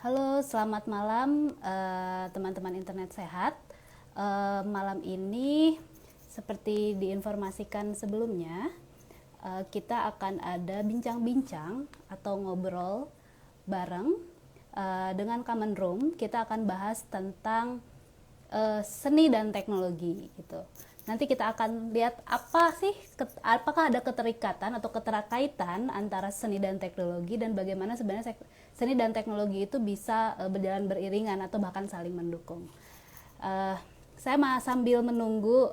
Halo, selamat malam teman-teman internet sehat. Malam ini seperti diinformasikan sebelumnya, kita akan ada bincang-bincang atau ngobrol bareng dengan Common Room. Kita akan bahas tentang seni dan teknologi gitu. Nanti kita akan lihat apakah ada keterikatan atau keterkaitan antara seni dan teknologi, dan bagaimana sebenarnya seni dan teknologi itu bisa berjalan beriringan atau bahkan saling mendukung. Saya sambil menunggu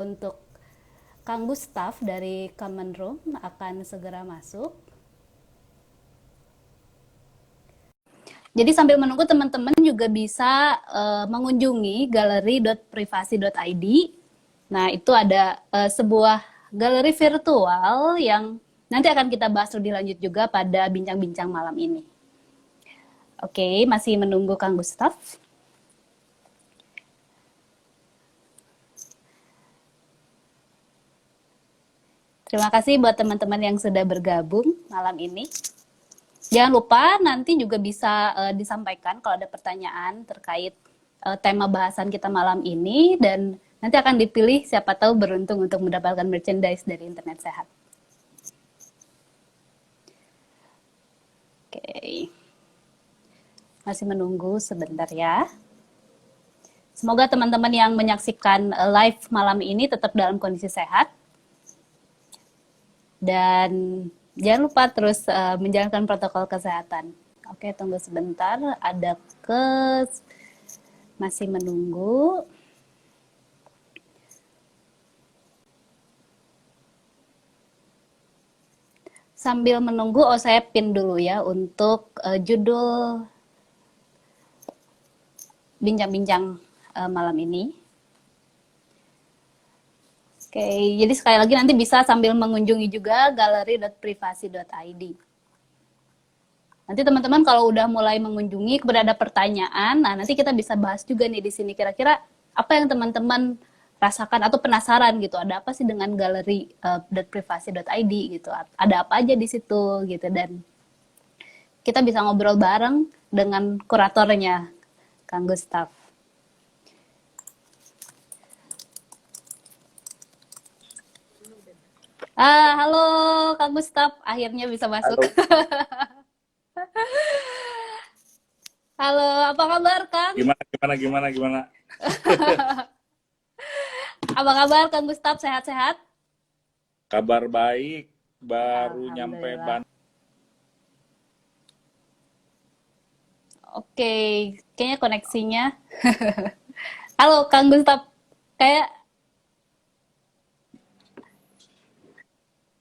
untuk Kang Gustaf dari Common Room akan segera masuk. Jadi sambil menunggu, teman-teman juga bisa mengunjungi galeri.privasi.id. Nah, itu ada sebuah galeri virtual yang nanti akan kita bahas lebih lanjut juga pada bincang-bincang malam ini. Oke, masih menunggu Kang Gustaf. Terima kasih buat teman-teman yang sudah bergabung malam ini. Jangan lupa nanti juga bisa disampaikan kalau ada pertanyaan terkait tema bahasan kita malam ini, dan nanti akan dipilih siapa tahu beruntung untuk mendapatkan merchandise dari Internet Sehat. Oke. Masih menunggu sebentar ya. Semoga teman-teman yang menyaksikan live malam ini tetap dalam kondisi sehat. Dan jangan lupa terus menjalankan protokol kesehatan. Oke, tunggu sebentar. Masih menunggu. Sambil menunggu, saya pin dulu ya untuk judul bincang-bincang malam ini. Oke, jadi sekali lagi nanti bisa sambil mengunjungi juga galeri.privasi.id. Nanti teman-teman kalau udah mulai mengunjungi, kemudian ada pertanyaan, nah nanti kita bisa bahas juga nih di sini kira-kira apa yang teman-teman rasakan atau penasaran gitu, ada apa sih dengan galeri.privasi.id gitu, ada apa aja di situ gitu, dan kita bisa ngobrol bareng dengan kuratornya Kang Gustaf. Halo Kang Gustaf, akhirnya bisa masuk. Halo. Halo, apa kabar Kang? Gimana? Apa kabar Kang Gustaf, sehat-sehat? Kabar baik, baru nyampe Alhamdulillah. Bandung. Oke, kayaknya koneksinya. Halo Kang Gustaf, kayak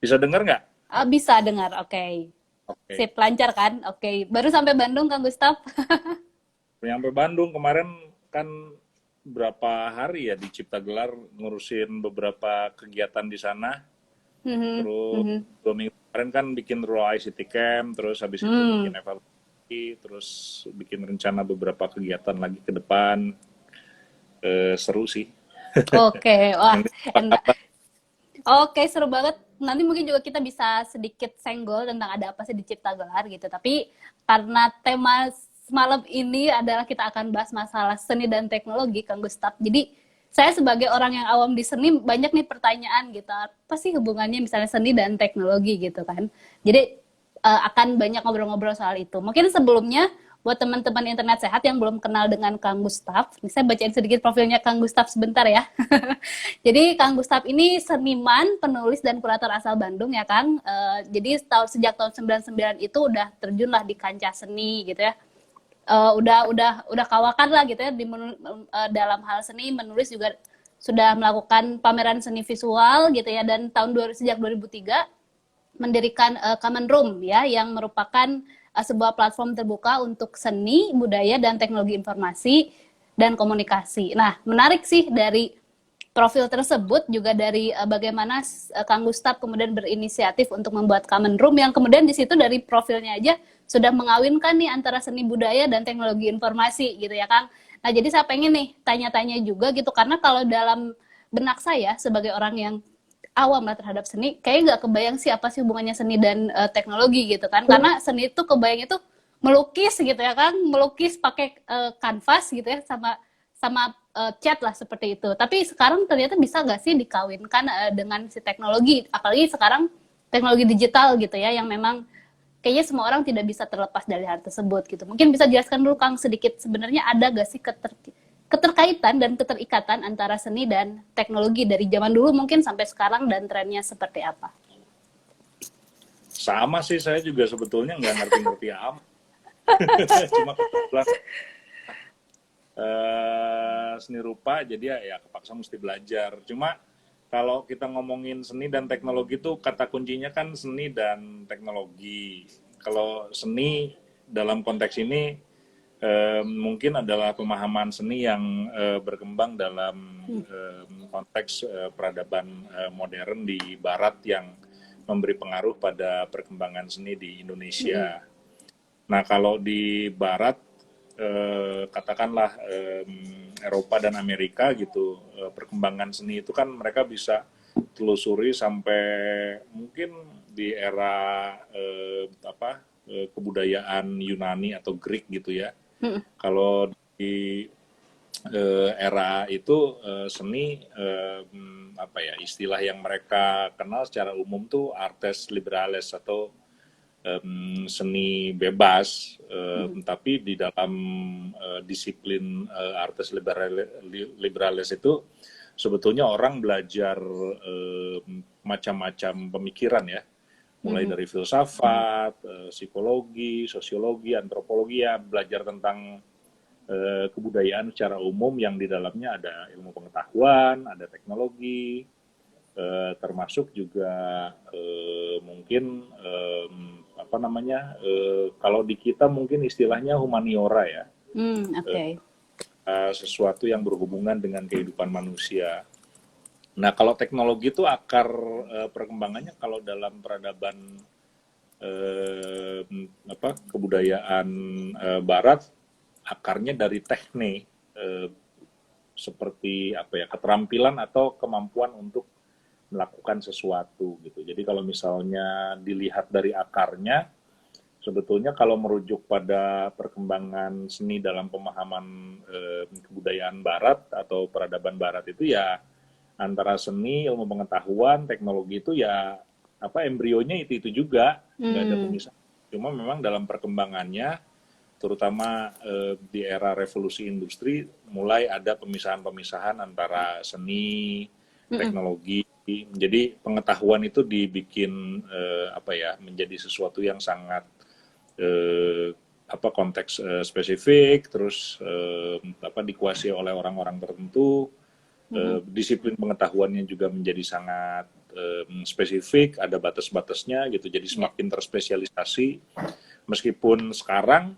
Bisa dengar nggak? bisa dengar. Oke. Oke. Sip, lancar kan? Oke, baru sampai Bandung Kang Gustaf. Nyampe Bandung kemarin kan berapa hari ya di Cipta Gelar ngurusin beberapa kegiatan di sana. Mhm, Terus mhm. 2 minggu kemarin kan bikin Rural ICT Camp, terus habis itu bikin evaluasi, terus bikin rencana beberapa kegiatan lagi ke depan. Seru sih. Oke, wah, Nanti apa enak. kabar? Oke, seru banget. Nanti mungkin juga kita bisa sedikit senggol tentang ada apa sih di Cipta Gelar gitu. Tapi karena tema malam ini adalah kita akan bahas masalah seni dan teknologi, Kang Gustaf. Jadi saya sebagai orang yang awam di seni banyak nih pertanyaan gitu. Apa sih hubungannya misalnya seni dan teknologi gitu kan? Jadi akan banyak ngobrol-ngobrol soal itu. Mungkin sebelumnya buat teman-teman internet sehat yang belum kenal dengan Kang Gustaf, saya bacain sedikit profilnya Kang Gustaf sebentar ya. Jadi Kang Gustaf ini seniman, penulis dan kurator asal Bandung ya Kang. Jadi sejak tahun 99 itu udah terjun lah di kancah seni gitu ya. Udah kawakan lah gitu ya dalam hal seni, menulis juga sudah melakukan pameran seni visual gitu ya, dan sejak 2003 mendirikan Common Room ya, yang merupakan sebuah platform terbuka untuk seni, budaya, dan teknologi informasi dan komunikasi. Nah, menarik sih dari profil tersebut juga dari bagaimana Kang Gustaf kemudian berinisiatif untuk membuat Common Room, yang kemudian di situ dari profilnya aja sudah mengawinkan nih antara seni budaya dan teknologi informasi gitu ya Kang. Nah, jadi saya pengen nih tanya-tanya juga gitu, karena kalau dalam benak saya sebagai orang yang awam lah terhadap seni, kayaknya nggak kebayang sih apa sih hubungannya seni dan teknologi gitu kan, karena seni itu kebayang itu melukis gitu ya kan, melukis pakai kanvas gitu ya, sama sama cat lah seperti itu. Tapi sekarang ternyata bisa nggak sih dikawinkan dengan si teknologi, apalagi sekarang teknologi digital gitu ya, yang memang kayaknya semua orang tidak bisa terlepas dari hal tersebut gitu. Mungkin bisa jelaskan dulu Kang sedikit, sebenarnya ada gak sih keterkaitan dan keterikatan antara seni dan teknologi dari zaman dulu mungkin sampai sekarang, dan trennya seperti apa? Sama sih, saya juga sebetulnya nggak ngerti-ngerti amat. Cuma kebetulan seni rupa, jadi ya kepaksa mesti belajar. Cuma kalau kita ngomongin seni dan teknologi itu kata kuncinya kan seni dan teknologi. Kalau seni dalam konteks ini mungkin adalah pemahaman seni yang berkembang dalam konteks peradaban modern di Barat yang memberi pengaruh pada perkembangan seni di Indonesia. Nah, kalau di Barat, katakanlah Eropa dan Amerika gitu, perkembangan seni itu kan mereka bisa telusuri sampai mungkin di era kebudayaan Yunani atau Greek gitu ya. Kalau di era itu seni apa ya, istilah yang mereka kenal secara umum tuh artes liberales atau seni bebas, tapi di dalam disiplin artes liberalis itu sebetulnya orang belajar macam-macam pemikiran ya, mulai dari filsafat, psikologi, sosiologi, antropologi, ya belajar tentang kebudayaan secara umum yang di dalamnya ada ilmu pengetahuan, ada teknologi, termasuk juga mungkin apa namanya, kalau di kita mungkin istilahnya humaniora ya, Oke. sesuatu yang berhubungan dengan kehidupan manusia. Nah, kalau teknologi itu akar perkembangannya kalau dalam peradaban kebudayaan Barat, akarnya dari teknik, seperti apa ya, keterampilan atau kemampuan untuk melakukan sesuatu gitu. Jadi kalau misalnya dilihat dari akarnya, sebetulnya kalau merujuk pada perkembangan seni dalam pemahaman kebudayaan Barat atau peradaban Barat itu ya antara seni, ilmu pengetahuan, teknologi itu ya apa, embrionya itu juga, nggak ada pemisahan. Cuma memang dalam perkembangannya, terutama di era revolusi industri, mulai ada pemisahan-pemisahan antara seni, teknologi. Jadi pengetahuan itu dibikin apa ya, menjadi sesuatu yang sangat konteks spesifik, terus dikuasai oleh orang-orang tertentu. Disiplin pengetahuannya juga menjadi sangat spesifik, ada batas-batasnya gitu. Jadi semakin terspesialisasi. Meskipun sekarang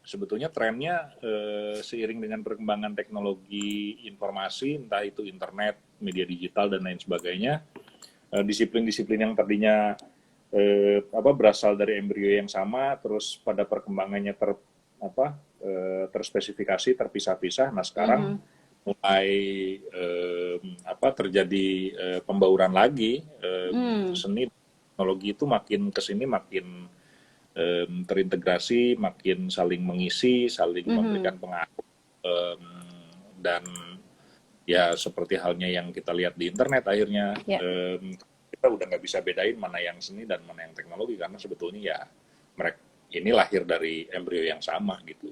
sebetulnya trennya seiring dengan perkembangan teknologi informasi, entah itu internet, media digital dan lain sebagainya, disiplin-disiplin yang tadinya berasal dari embrio yang sama, terus pada perkembangannya terspesifikasi, terpisah-pisah. Nah sekarang mulai terjadi pembauran lagi, seni teknologi itu makin kesini makin terintegrasi, makin saling mengisi, saling memberikan pengaruh, dan ya seperti halnya yang kita lihat di internet akhirnya, kita udah nggak bisa bedain mana yang seni dan mana yang teknologi, karena sebetulnya ya mereka ini lahir dari embrio yang sama gitu.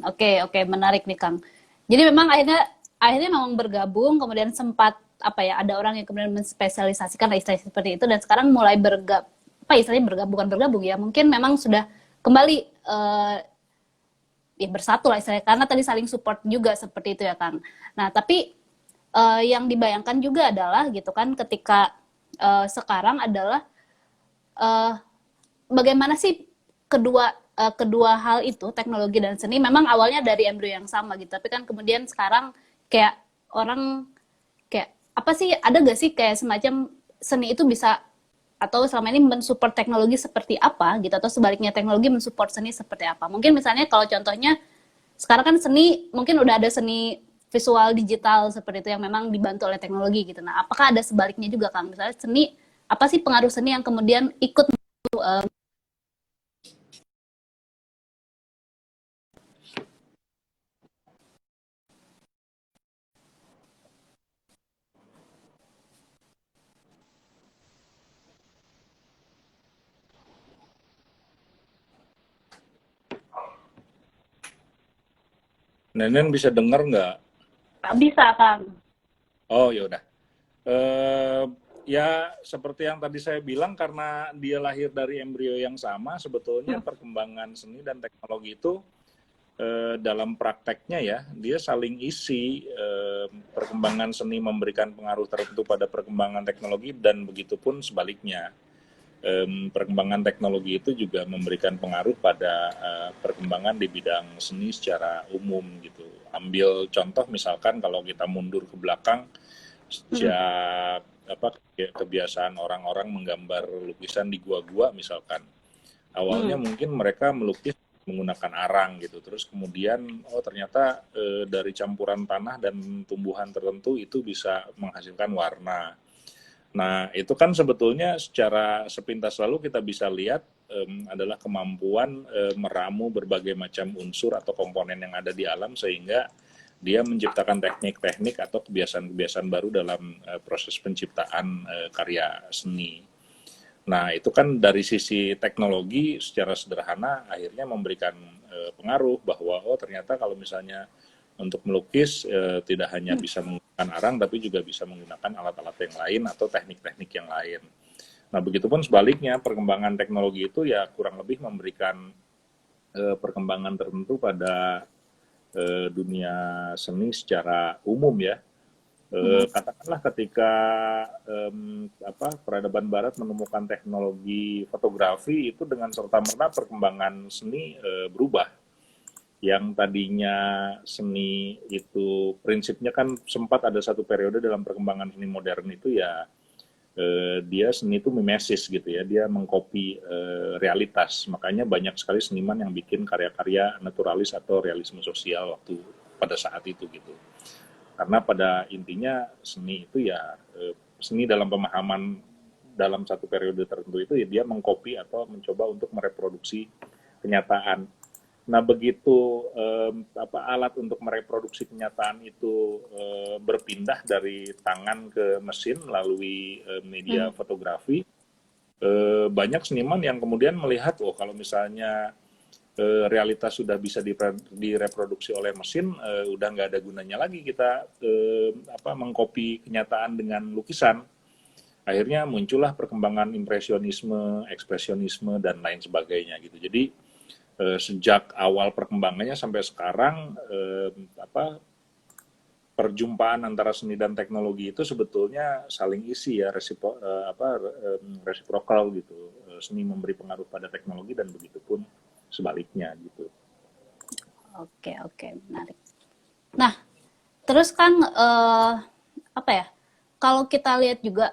Oke, menarik nih Kang. Jadi memang akhirnya memang bergabung, kemudian sempat ada orang yang kemudian menspesialisasikan istilah seperti itu, dan sekarang mulai bukan bergabung ya, mungkin memang sudah kembali bersatu lah istilahnya, karena tadi saling support juga seperti itu ya Kang. Nah tapi yang dibayangkan juga adalah gitu kan, ketika sekarang adalah bagaimana sih kedua hal itu, teknologi dan seni, memang awalnya dari embrio yang sama gitu, tapi kan kemudian sekarang kayak orang kayak apa sih, ada gak sih kayak semacam seni itu bisa, atau selama ini mensupport teknologi seperti apa gitu, atau sebaliknya teknologi mensupport seni seperti apa? Mungkin misalnya kalau contohnya sekarang kan seni mungkin udah ada seni visual digital seperti itu yang memang dibantu oleh teknologi gitu. Nah, apakah ada sebaliknya juga Kang? Misalnya seni, apa sih pengaruh seni yang kemudian ikut Nenen bisa dengar nggak? Bisa, Kang. Oh, ya udah. Eh, ya seperti yang tadi saya bilang, karena dia lahir dari embrio yang sama, sebetulnya perkembangan seni dan teknologi itu dalam prakteknya ya, dia saling isi. Perkembangan seni memberikan pengaruh tertentu pada perkembangan teknologi dan begitu pun sebaliknya. Perkembangan teknologi itu juga memberikan pengaruh pada perkembangan di bidang seni secara umum gitu. Ambil contoh misalkan kalau kita mundur ke belakang, sejak kebiasaan orang-orang menggambar lukisan di gua-gua misalkan. Awalnya mungkin mereka melukis menggunakan arang gitu, terus kemudian ternyata dari campuran tanah dan tumbuhan tertentu itu bisa menghasilkan warna. Nah, itu kan sebetulnya secara sepintas lalu kita bisa lihat adalah kemampuan meramu berbagai macam unsur atau komponen yang ada di alam sehingga dia menciptakan teknik-teknik atau kebiasaan-kebiasaan baru dalam proses penciptaan karya seni. Nah, itu kan dari sisi teknologi secara sederhana akhirnya memberikan pengaruh bahwa ternyata kalau misalnya untuk melukis tidak hanya bisa menggunakan arang tapi juga bisa menggunakan alat-alat yang lain atau teknik-teknik yang lain. Nah, begitupun sebaliknya perkembangan teknologi itu ya kurang lebih memberikan perkembangan tertentu pada dunia seni secara umum ya. Katakanlah ketika peradaban Barat menemukan teknologi fotografi itu dengan serta-merta perkembangan seni berubah. Yang tadinya seni itu prinsipnya kan sempat ada satu periode dalam perkembangan seni modern itu ya dia seni itu mimesis gitu ya, dia mengcopy realitas. Makanya banyak sekali seniman yang bikin karya-karya naturalis atau realisme sosial waktu pada saat itu gitu. Karena pada intinya seni itu ya seni dalam pemahaman dalam satu periode tertentu itu ya dia mengcopy atau mencoba untuk mereproduksi kenyataan. Nah, begitu alat untuk mereproduksi kenyataan itu berpindah dari tangan ke mesin melalui media fotografi, banyak seniman yang kemudian melihat, kalau misalnya realitas sudah bisa direproduksi oleh mesin, udah nggak ada gunanya lagi kita mengcopy kenyataan dengan lukisan. Akhirnya muncullah perkembangan impresionisme, ekspresionisme dan lain sebagainya gitu. Jadi sejak awal perkembangannya sampai sekarang perjumpaan antara seni dan teknologi itu sebetulnya saling isi ya, reciprocal gitu. Seni memberi pengaruh pada teknologi dan begitu pun sebaliknya gitu. Oke, menarik. Nah, terus kan apa ya? Kalau kita lihat juga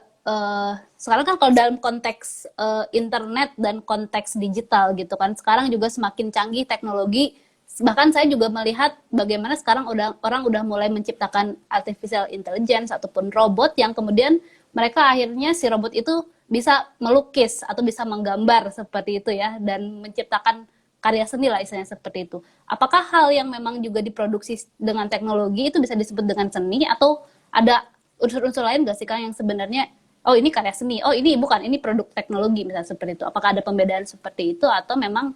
sekarang kan kalau dalam konteks internet dan konteks digital gitu kan, sekarang juga semakin canggih teknologi. Bahkan saya juga melihat bagaimana sekarang orang udah mulai menciptakan artificial intelligence ataupun robot yang kemudian mereka akhirnya si robot itu bisa melukis atau bisa menggambar seperti itu ya, dan menciptakan karya seni lah istilahnya seperti itu. Apakah hal yang memang juga diproduksi dengan teknologi itu bisa disebut dengan seni, atau ada unsur-unsur lain nggak sih Kang yang sebenarnya ini karya seni, ini bukan, ini produk teknologi misalnya seperti itu. Apakah ada pembedaan seperti itu atau memang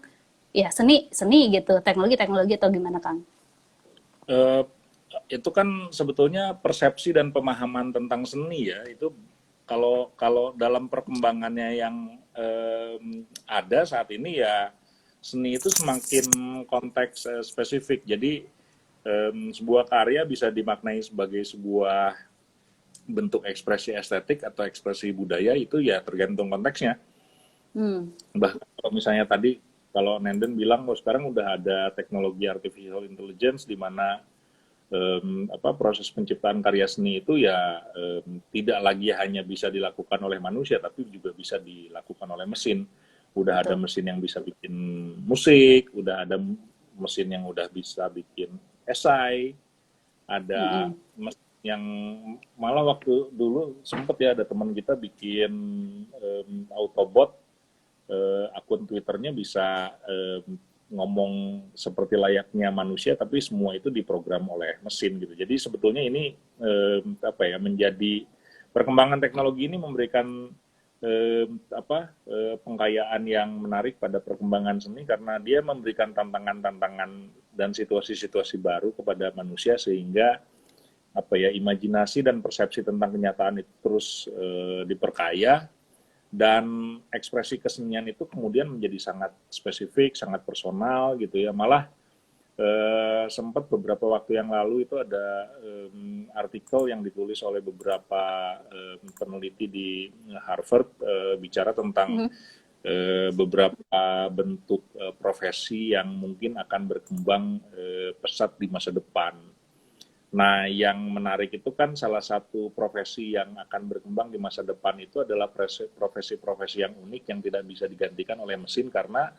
ya seni gitu, teknologi atau gimana Kang? Itu kan sebetulnya persepsi dan pemahaman tentang seni ya, itu kalau dalam perkembangannya yang ada saat ini ya, seni itu semakin konteks spesifik. Jadi sebuah karya bisa dimaknai sebagai sebuah bentuk ekspresi estetik atau ekspresi budaya, itu ya tergantung konteksnya. Bahkan kalau misalnya tadi kalau Nenden bilang sekarang udah ada teknologi artificial intelligence di mana proses penciptaan karya seni itu ya tidak lagi hanya bisa dilakukan oleh manusia tapi juga bisa dilakukan oleh mesin. Udah ada mesin yang bisa bikin musik, udah ada mesin yang udah bisa bikin esai, ada mesin yang malah waktu dulu sempet ya ada teman kita bikin Autobot, akun Twitternya bisa ngomong seperti layaknya manusia tapi semua itu diprogram oleh mesin gitu. Jadi sebetulnya ini menjadi perkembangan teknologi ini memberikan pengkayaan yang menarik pada perkembangan seni karena dia memberikan tantangan-tantangan dan situasi-situasi baru kepada manusia sehingga apa ya, imajinasi dan persepsi tentang kenyataan itu terus diperkaya, dan ekspresi kesenian itu kemudian menjadi sangat spesifik, sangat personal gitu ya. Malah sempat beberapa waktu yang lalu itu ada artikel yang ditulis oleh beberapa peneliti di Harvard bicara tentang Mhm. beberapa bentuk profesi yang mungkin akan berkembang pesat di masa depan. Nah, yang menarik itu kan salah satu profesi yang akan berkembang di masa depan itu adalah profesi-profesi yang unik yang tidak bisa digantikan oleh mesin, karena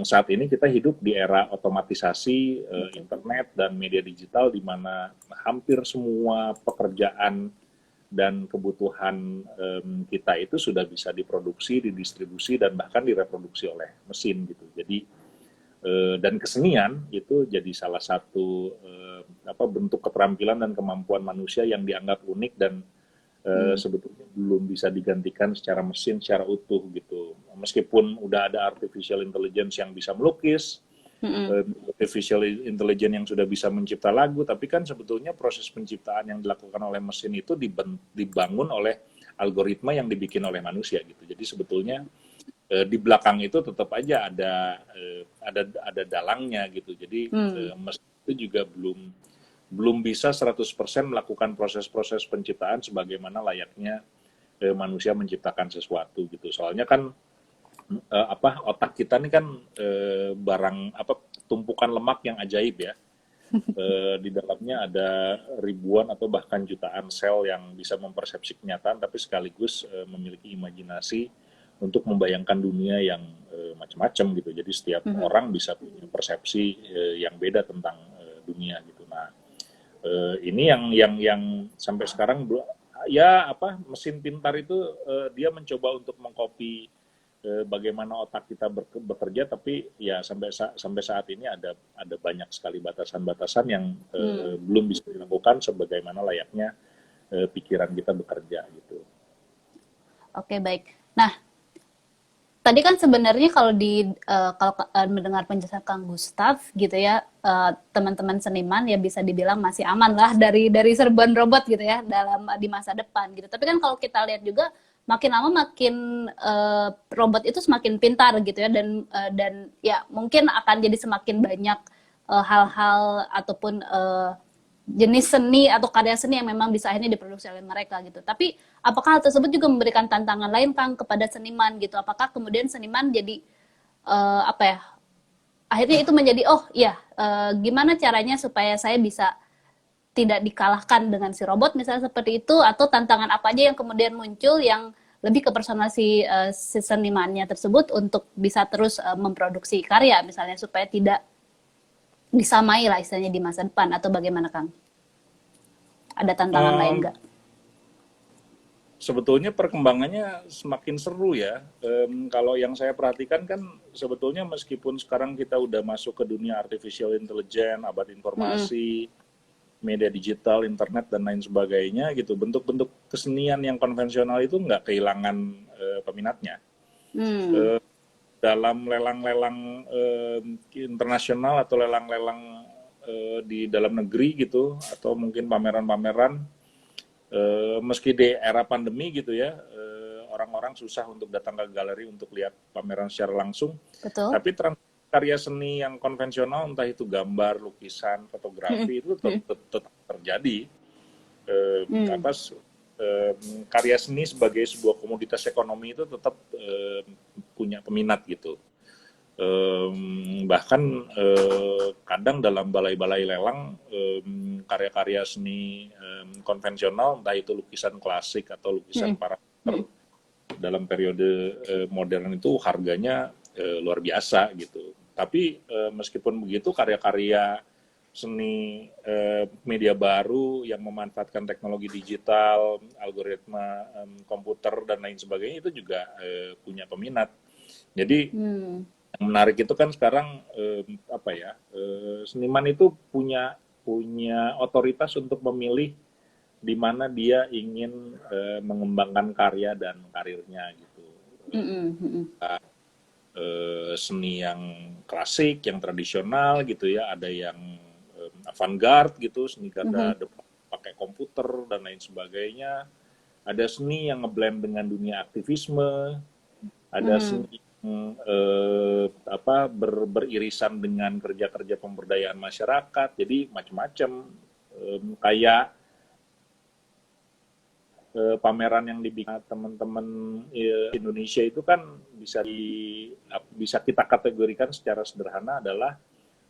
saat ini kita hidup di era otomatisasi, internet dan media digital, di mana hampir semua pekerjaan dan kebutuhan kita itu sudah bisa diproduksi, didistribusi, dan bahkan direproduksi oleh mesin gitu. Jadi dan kesenian itu jadi salah satu bentuk keterampilan dan kemampuan manusia yang dianggap unik dan sebetulnya belum bisa digantikan secara mesin secara utuh gitu. Meskipun udah ada artificial intelligence yang bisa melukis, Mhm. artificial intelligence yang sudah bisa mencipta lagu, tapi kan sebetulnya proses penciptaan yang dilakukan oleh mesin itu dibangun oleh algoritma yang dibikin oleh manusia gitu. Jadi sebetulnya di belakang itu tetap aja ada dalangnya gitu. Jadi Hmm. mesin itu juga belum bisa 100% melakukan proses-proses penciptaan sebagaimana layaknya manusia menciptakan sesuatu gitu. Soalnya kan otak kita ini kan barang tumpukan lemak yang ajaib ya. Di dalamnya ada ribuan atau bahkan jutaan sel yang bisa mempersepsi kenyataan, tapi sekaligus memiliki imajinasi untuk membayangkan dunia yang macam-macam gitu. Jadi setiap Mhm. orang bisa punya persepsi yang beda tentang dunia gitu. Nah, ini yang sampai sekarang ya mesin pintar itu dia mencoba untuk mengcopy bagaimana otak kita bekerja, tapi ya sampai saat ini ada banyak sekali batasan-batasan yang Hmm. belum bisa dilakukan sebagaimana layaknya pikiran kita bekerja gitu. Oke, baik. Nah, tadi kan sebenarnya kalau mendengar penjelasan Kang Gustaf gitu ya, teman-teman seniman ya bisa dibilang masih aman lah dari serbuan robot gitu ya di masa depan gitu. Tapi kan kalau kita lihat juga makin lama makin robot itu semakin pintar gitu ya, dan ya mungkin akan jadi semakin banyak hal-hal ataupun jenis seni atau karya seni yang memang bisa akhirnya diproduksi oleh mereka gitu. Tapi apakah hal tersebut juga memberikan tantangan lain Kang kepada seniman gitu? Apakah kemudian seniman jadi apa ya? Akhirnya itu menjadi oh iya, gimana caranya supaya saya bisa tidak dikalahkan dengan si robot misalnya seperti itu, atau tantangan apa aja yang kemudian muncul yang lebih ke personal si senimannya tersebut untuk bisa terus memproduksi karya misalnya supaya tidak disamai lah istilahnya di masa depan, atau bagaimana Kang? Ada tantangan lain Um, nggak? Sebetulnya perkembangannya semakin seru ya. Kalau yang saya perhatikan kan sebetulnya meskipun sekarang kita udah masuk ke dunia artificial intelligence, abad Mm-mm. informasi, media digital, internet dan lain sebagainya gitu, bentuk-bentuk kesenian yang konvensional itu nggak kehilangan peminatnya. Hmm. Eh, Dalam lelang-lelang internasional atau lelang-lelang di dalam negeri gitu, atau mungkin pameran-pameran, meski di era pandemi gitu ya, orang-orang susah untuk datang ke galeri untuk lihat pameran secara langsung, Betul. tapi karya seni yang konvensional, entah itu gambar, lukisan, Mm-mm. fotografi, itu Mm-mm. tetap terjadi. Hmm. Apa karya seni sebagai sebuah komoditas ekonomi itu tetap punya peminat gitu. Bahkan kadang dalam balai-balai lelang, karya-karya seni konvensional, entah itu lukisan klasik atau lukisan Mm-mm. parameter Mm-mm. dalam periode modern itu harganya luar biasa gitu. Tapi meskipun begitu, karya-karya seni media baru yang memanfaatkan teknologi digital, algoritma komputer dan lain sebagainya itu juga punya peminat. Jadi Hmm. yang menarik itu kan sekarang seniman itu punya punya otoritas untuk memilih di mana dia ingin mengembangkan karya dan karirnya gitu. Mm-mm. Mm-mm. seni yang klasik, yang tradisional gitu ya, ada yang avant-garde gitu, seni garda Mhm. depan pakai komputer dan lain sebagainya. Ada seni yang ngeblend dengan dunia aktivisme, ada Mhm. seni yang beririsan dengan kerja-kerja pemberdayaan masyarakat, jadi macam-macam. Kayak pameran yang dibikin teman-teman Indonesia itu kan bisa kita kategorikan secara sederhana adalah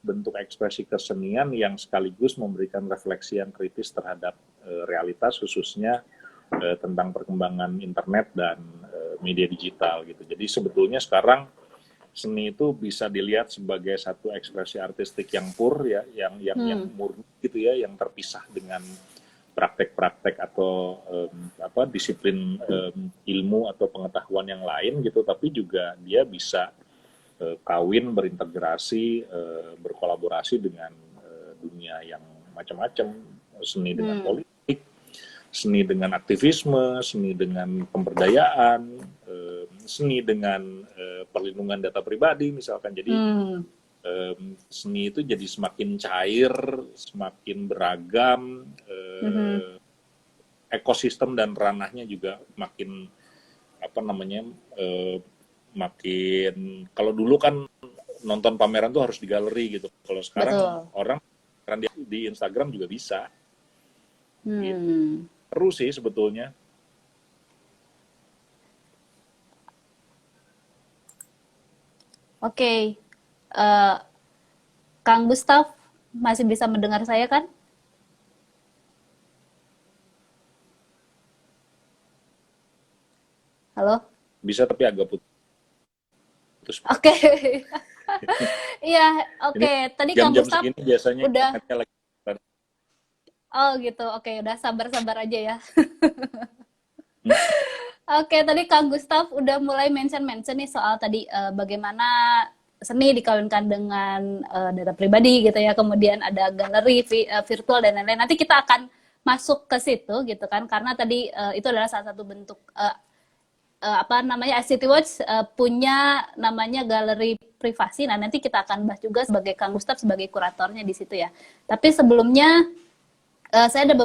bentuk ekspresi kesenian yang sekaligus memberikan refleksi yang kritis terhadap realitas, khususnya tentang perkembangan internet dan media digital gitu. Jadi sebetulnya sekarang seni itu bisa dilihat sebagai satu ekspresi artistik yang pur ya, yang Hmm. murni gitu ya, yang terpisah dengan praktek-praktek atau disiplin ilmu atau pengetahuan yang lain gitu, tapi juga dia bisa kawin, berintegrasi, berkolaborasi dengan dunia yang macam-macam, seni dengan Hmm. politik, seni dengan aktivisme, seni dengan pemberdayaan, seni dengan perlindungan data pribadi misalkan. Jadi Hmm. seni itu jadi semakin cair, semakin beragam, Mhm. ekosistem dan ranahnya juga makin apa namanya makin, kalau dulu kan nonton pameran tuh harus di galeri gitu. Kalau sekarang Betul. orang di Instagram juga bisa. Gitu. Hmm. Seru sih sebetulnya. Oke. Eh, Kang Gustaf masih bisa mendengar saya kan? Halo? Bisa tapi agak putus. Oke. Iya, Ini oke. Tadi Kang jam-jam Gustaf segini biasanya udah, internetnya lagi. oh gitu. Oke, udah sabar-sabar aja ya. Hmm, Oke, tadi Kang Gustaf udah mulai mention-mention nih soal tadi bagaimana seni dikawinkan dengan data pribadi gitu ya. Kemudian ada galeri virtual dan lain-lain. Nanti kita akan masuk ke situ gitu kan, karena tadi itu adalah salah satu bentuk apa namanya, ICT Watch punya namanya galeri privasi. Nah, nanti kita akan bahas juga sebagai Kang Gustaf sebagai kuratornya di situ ya. Tapi sebelumnya saya ada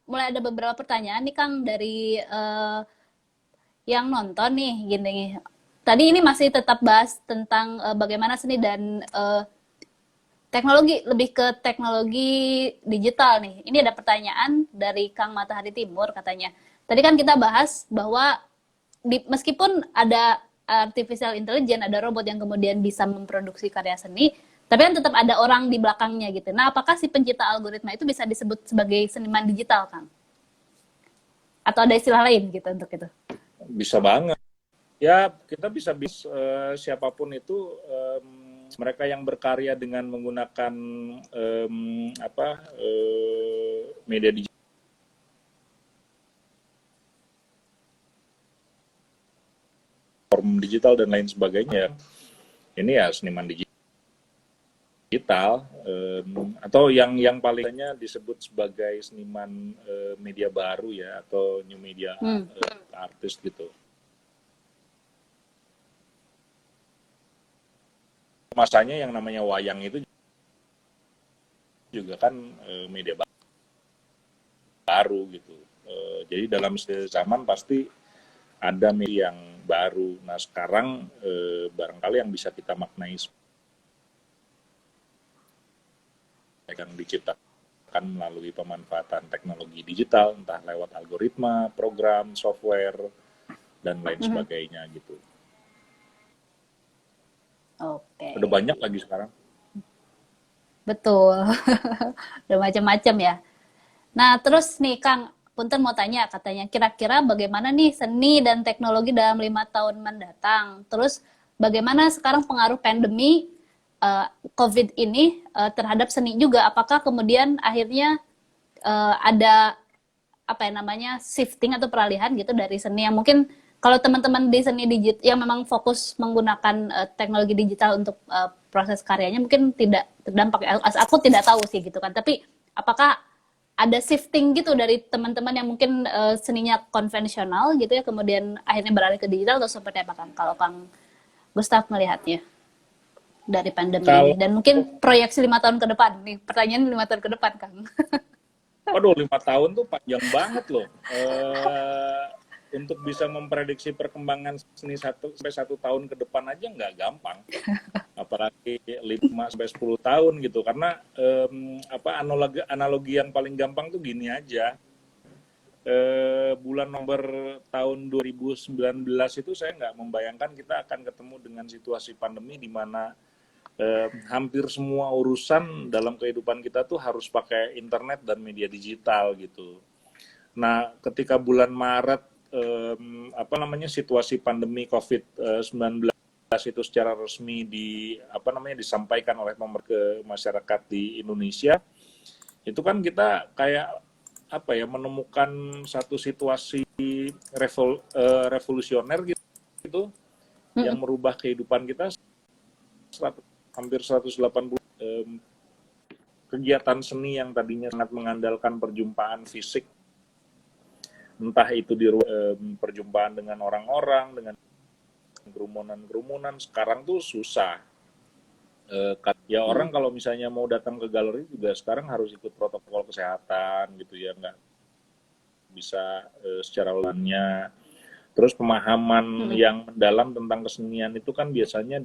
mulai ada beberapa pertanyaan nih Kang dari yang nonton nih gini. Tadi ini masih tetap bahas tentang bagaimana seni dan teknologi, lebih ke teknologi digital nih. Ini ada pertanyaan dari Kang Matahari Timur katanya. Tadi kan kita bahas bahwa meskipun ada artificial intelligence, ada robot yang kemudian bisa memproduksi karya seni, tapi kan tetap ada orang di belakangnya gitu. Nah, apakah si pencipta algoritma itu bisa disebut sebagai seniman digital, Kang? Atau ada istilah lain gitu untuk itu? bisa banget. Ya, kita bisa siapapun itu, mereka yang berkarya dengan menggunakan media digital dan lain sebagainya. Ini ya seniman digital, atau yang palingnya disebut sebagai seniman media baru ya, atau new media Hmm. artist gitu. Masanya yang namanya wayang itu juga kan media baru gitu. Jadi dalam zaman pasti ada media yang baru. Nah sekarang barangkali yang bisa kita maknai yang diciptakan melalui pemanfaatan teknologi digital, entah lewat algoritma, program, software, dan lain Mhm. sebagainya gitu. Oke, Udah banyak lagi sekarang. betul. Udah macam-macam ya. Nah, terus nih Kang, Punten mau tanya katanya, kira-kira bagaimana nih seni dan teknologi dalam 5 tahun mendatang? Terus bagaimana sekarang pengaruh pandemi COVID ini terhadap seni juga? Apakah kemudian akhirnya ada apa ya namanya shifting atau peralihan gitu dari seni yang mungkin kalau teman-teman di seni digital yang memang fokus menggunakan teknologi digital untuk proses karyanya mungkin tidak terdampak. Aku tidak tahu sih gitu kan. Tapi apakah ada shifting gitu dari teman-teman yang mungkin seninya konvensional gitu ya kemudian akhirnya beralih ke digital atau seperti apa Kang? Kalau Kang Gustaf melihatnya dari pandemi ini? Kalau, Dan mungkin proyeksi 5 tahun ke depan nih, pertanyaan 5 tahun ke depan, Kang. waduh, 5 tahun tuh panjang banget loh. Untuk bisa memprediksi perkembangan seni 1 sampai 1 tahun ke depan aja nggak gampang. Apalagi 5 sampai 10 tahun gitu. Karena analogi yang paling gampang tuh gini aja. Bulan November tahun 2019 itu saya nggak membayangkan kita akan ketemu dengan situasi pandemi di mana hampir semua urusan dalam kehidupan kita tuh harus pakai internet dan media digital gitu. Nah, ketika bulan Maret situasi pandemi COVID-19 itu secara resmi disampaikan oleh pemerintah ke masyarakat di Indonesia, itu kan kita kayak menemukan satu situasi revolusioner gitu yang merubah kehidupan kita hampir 180 kegiatan seni yang tadinya sangat mengandalkan perjumpaan fisik, entah itu di perjumpaan dengan orang-orang, dengan kerumunan-kerumunan, sekarang tuh susah. Ya orang kalau misalnya mau datang ke galeri juga sekarang harus ikut protokol kesehatan gitu ya, nggak bisa secara online. Terus pemahaman yang mendalam tentang kesenian itu kan biasanya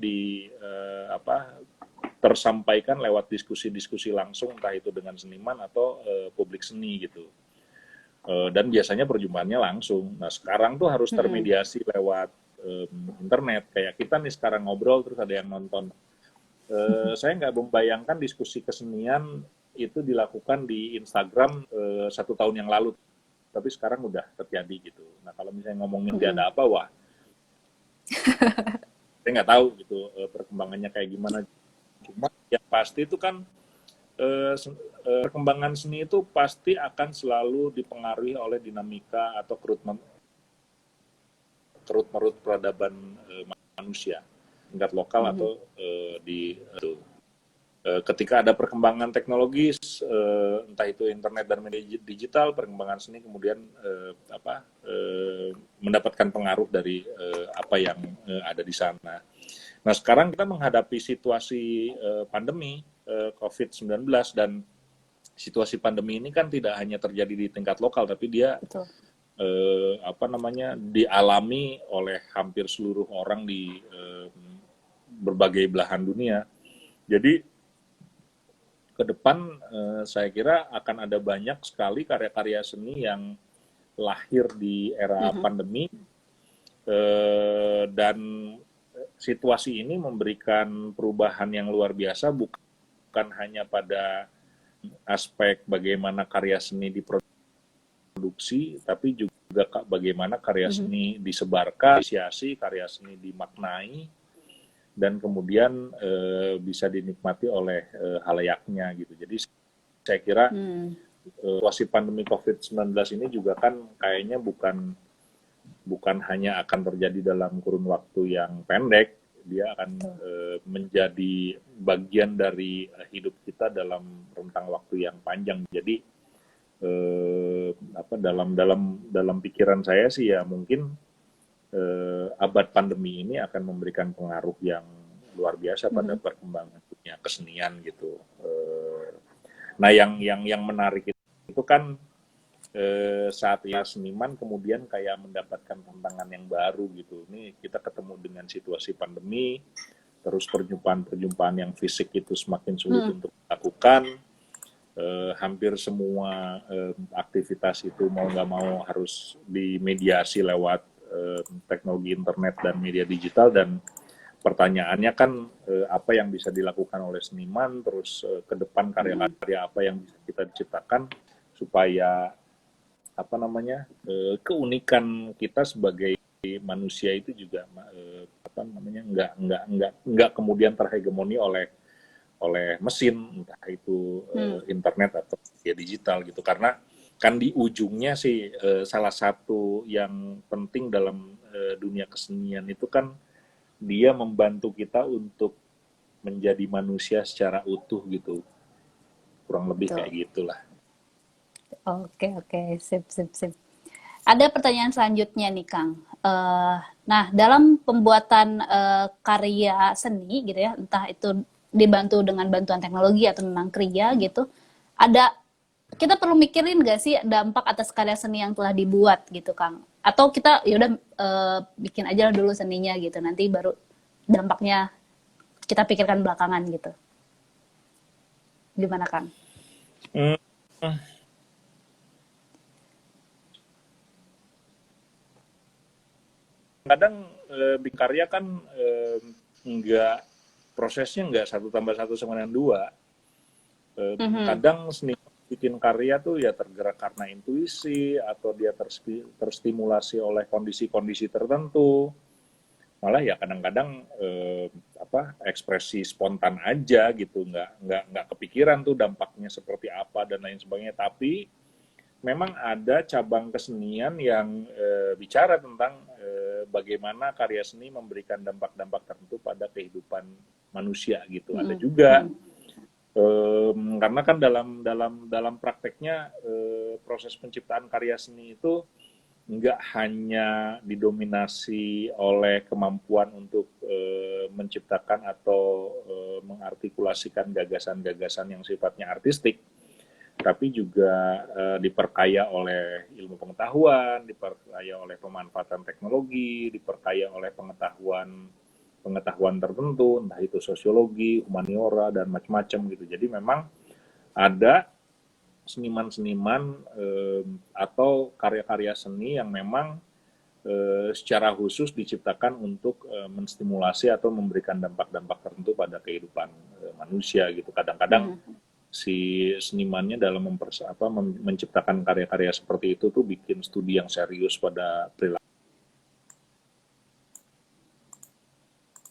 tersampaikan lewat diskusi-diskusi langsung, entah itu dengan seniman atau publik seni gitu. Dan biasanya perjumpaannya langsung. Nah sekarang tuh harus termediasi lewat internet. Kayak kita nih sekarang ngobrol terus ada yang nonton. Saya nggak membayangkan diskusi kesenian itu dilakukan di Instagram 1 tahun yang lalu, tapi sekarang udah terjadi gitu. Nah kalau misalnya ngomongin dia ada apa, wah, saya nggak tahu gitu perkembangannya kayak gimana. Cuma yang pasti itu kan perkembangan seni itu pasti akan selalu dipengaruhi oleh dinamika atau kerut-merut peradaban manusia, tingkat lokal atau ketika ada perkembangan teknologis, entah itu internet dan media digital, perkembangan seni kemudian mendapatkan pengaruh dari apa yang ada di sana. Nah sekarang kita menghadapi situasi pandemi COVID-19, dan situasi pandemi ini kan tidak hanya terjadi di tingkat lokal, tapi dia dialami oleh hampir seluruh orang di berbagai belahan dunia. Jadi ke depan saya kira akan ada banyak sekali karya-karya seni yang lahir di era pandemi, dan situasi ini memberikan perubahan yang luar biasa, bukan hanya pada aspek bagaimana karya seni diproduksi, tapi juga bagaimana karya seni disebarkan, apresiasi, karya seni dimaknai, dan kemudian bisa dinikmati oleh halayaknya gitu. Jadi saya kira situasi pandemi COVID-19 ini juga kan kayaknya bukan hanya akan terjadi dalam kurun waktu yang pendek, dia akan menjadi bagian dari hidup kita dalam rentang waktu yang panjang. Jadi dalam pikiran saya sih ya mungkin abad pandemi ini akan memberikan pengaruh yang luar biasa pada perkembangan dunia kesenian gitu. Nah yang menarik itu kan saat ya seniman kemudian kayak mendapatkan tantangan yang baru gitu. Ini kita ketemu dengan situasi pandemi, terus perjumpaan yang fisik itu semakin sulit untuk dilakukan. Hampir semua aktivitas itu mau nggak mau harus dimediasi lewat teknologi internet dan media digital, dan pertanyaannya kan apa yang bisa dilakukan oleh seniman, terus ke depan karya-karya apa yang bisa kita ciptakan supaya keunikan kita sebagai manusia itu juga nggak kemudian terhegemoni oleh mesin, entah itu internet atau media digital gitu. Karena kan di ujungnya sih salah satu yang penting dalam dunia kesenian itu kan dia membantu kita untuk menjadi manusia secara utuh gitu, kurang lebih kayak gitulah. Oke, sip. Ada pertanyaan selanjutnya nih Kang. Nah, dalam pembuatan karya seni gitu ya, entah itu dibantu dengan bantuan teknologi atau memang kriya gitu, ada kita perlu mikirin gak sih dampak atas karya seni yang telah dibuat gitu Kang? Atau kita ya udah bikin aja dulu seninya gitu, nanti baru dampaknya kita pikirkan belakangan gitu. Gimana Kang? Hmm, kadang bikin karya kan nggak prosesnya nggak satu tambah satu sama dengan dua. Mhm. Kadang seni bikin karya tuh ya tergerak karena intuisi atau dia terstimulasi oleh kondisi-kondisi tertentu. Malah ya kadang-kadang ekspresi spontan aja gitu, nggak kepikiran tuh dampaknya seperti apa dan lain sebagainya. Tapi memang ada cabang kesenian yang bicara tentang bagaimana karya seni memberikan dampak-dampak tertentu pada kehidupan manusia gitu. Ada Mhm. juga Mhm. karena kan dalam prakteknya proses penciptaan karya seni itu nggak hanya didominasi oleh kemampuan untuk menciptakan atau mengartikulasikan gagasan-gagasan yang sifatnya artistik, tapi juga diperkaya oleh ilmu pengetahuan, diperkaya oleh pemanfaatan teknologi, diperkaya oleh pengetahuan tertentu, entah itu sosiologi, humaniora, dan macam-macam gitu. Jadi memang ada seniman-seniman atau karya-karya seni yang memang secara khusus diciptakan untuk menstimulasi atau memberikan dampak-dampak tertentu pada kehidupan manusia gitu. Kadang-kadang Mhm. si senimannya dalam menciptakan karya-karya seperti itu tuh bikin studi yang serius pada perilaku,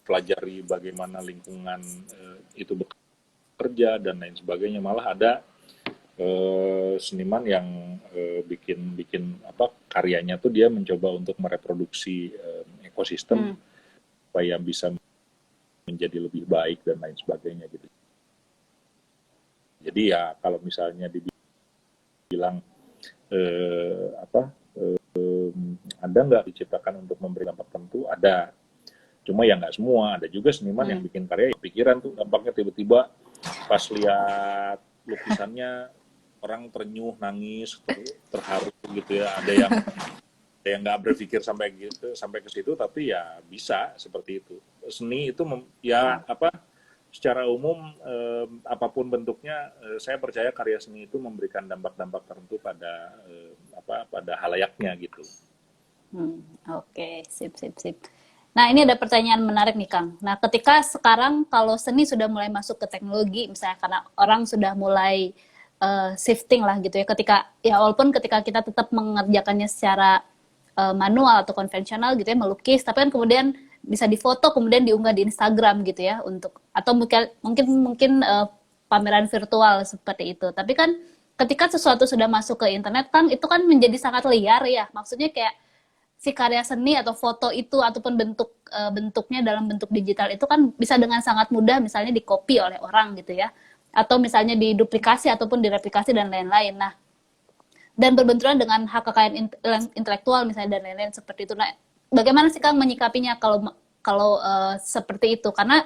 pelajari bagaimana lingkungan itu bekerja dan lain sebagainya. Malah ada seniman yang bikin bikin karyanya tuh dia mencoba untuk mereproduksi ekosistem Mhm. supaya bisa menjadi lebih baik dan lain sebagainya gitu. Jadi ya kalau misalnya dibilang eh, apa ada nggak diciptakan untuk memberi dampak tertentu, ada. Cuma ya nggak semua. Ada juga seniman yang Mhm. bikin karya yang pikiran tuh dampaknya tiba-tiba pas lihat lukisannya orang terenyuh, nangis, terharu gitu ya. Ada yang nggak berpikir sampai gitu, sampai ke situ, tapi ya bisa seperti itu. Seni itu ya secara umum apapun bentuknya, saya percaya karya seni itu memberikan dampak-dampak tertentu pada pada halayaknya gitu. Oke, sip, sip, sip. Nah, ini ada pertanyaan menarik nih, Kang. Nah, ketika sekarang kalau seni sudah mulai masuk ke teknologi, misalnya karena orang sudah mulai shifting lah gitu ya, ketika ya walaupun ketika kita tetap mengerjakannya secara manual atau konvensional gitu ya, melukis, tapi kan kemudian bisa difoto kemudian diunggah di Instagram gitu ya untuk atau mungkin mungkin mungkin pameran virtual seperti itu. Tapi kan ketika sesuatu sudah masuk ke internet, Kang, itu kan menjadi sangat liar ya. Maksudnya kayak si karya seni atau foto itu ataupun bentuknya dalam bentuk digital itu kan bisa dengan sangat mudah misalnya di-copy oleh orang gitu ya atau misalnya diduplikasi ataupun direplikasi dan lain-lain. Nah, dan berbenturan dengan hak kekayaan intelektual misalnya dan lain-lain seperti itu. Nah, bagaimana sih Kang menyikapinya kalau kalau seperti itu? Karena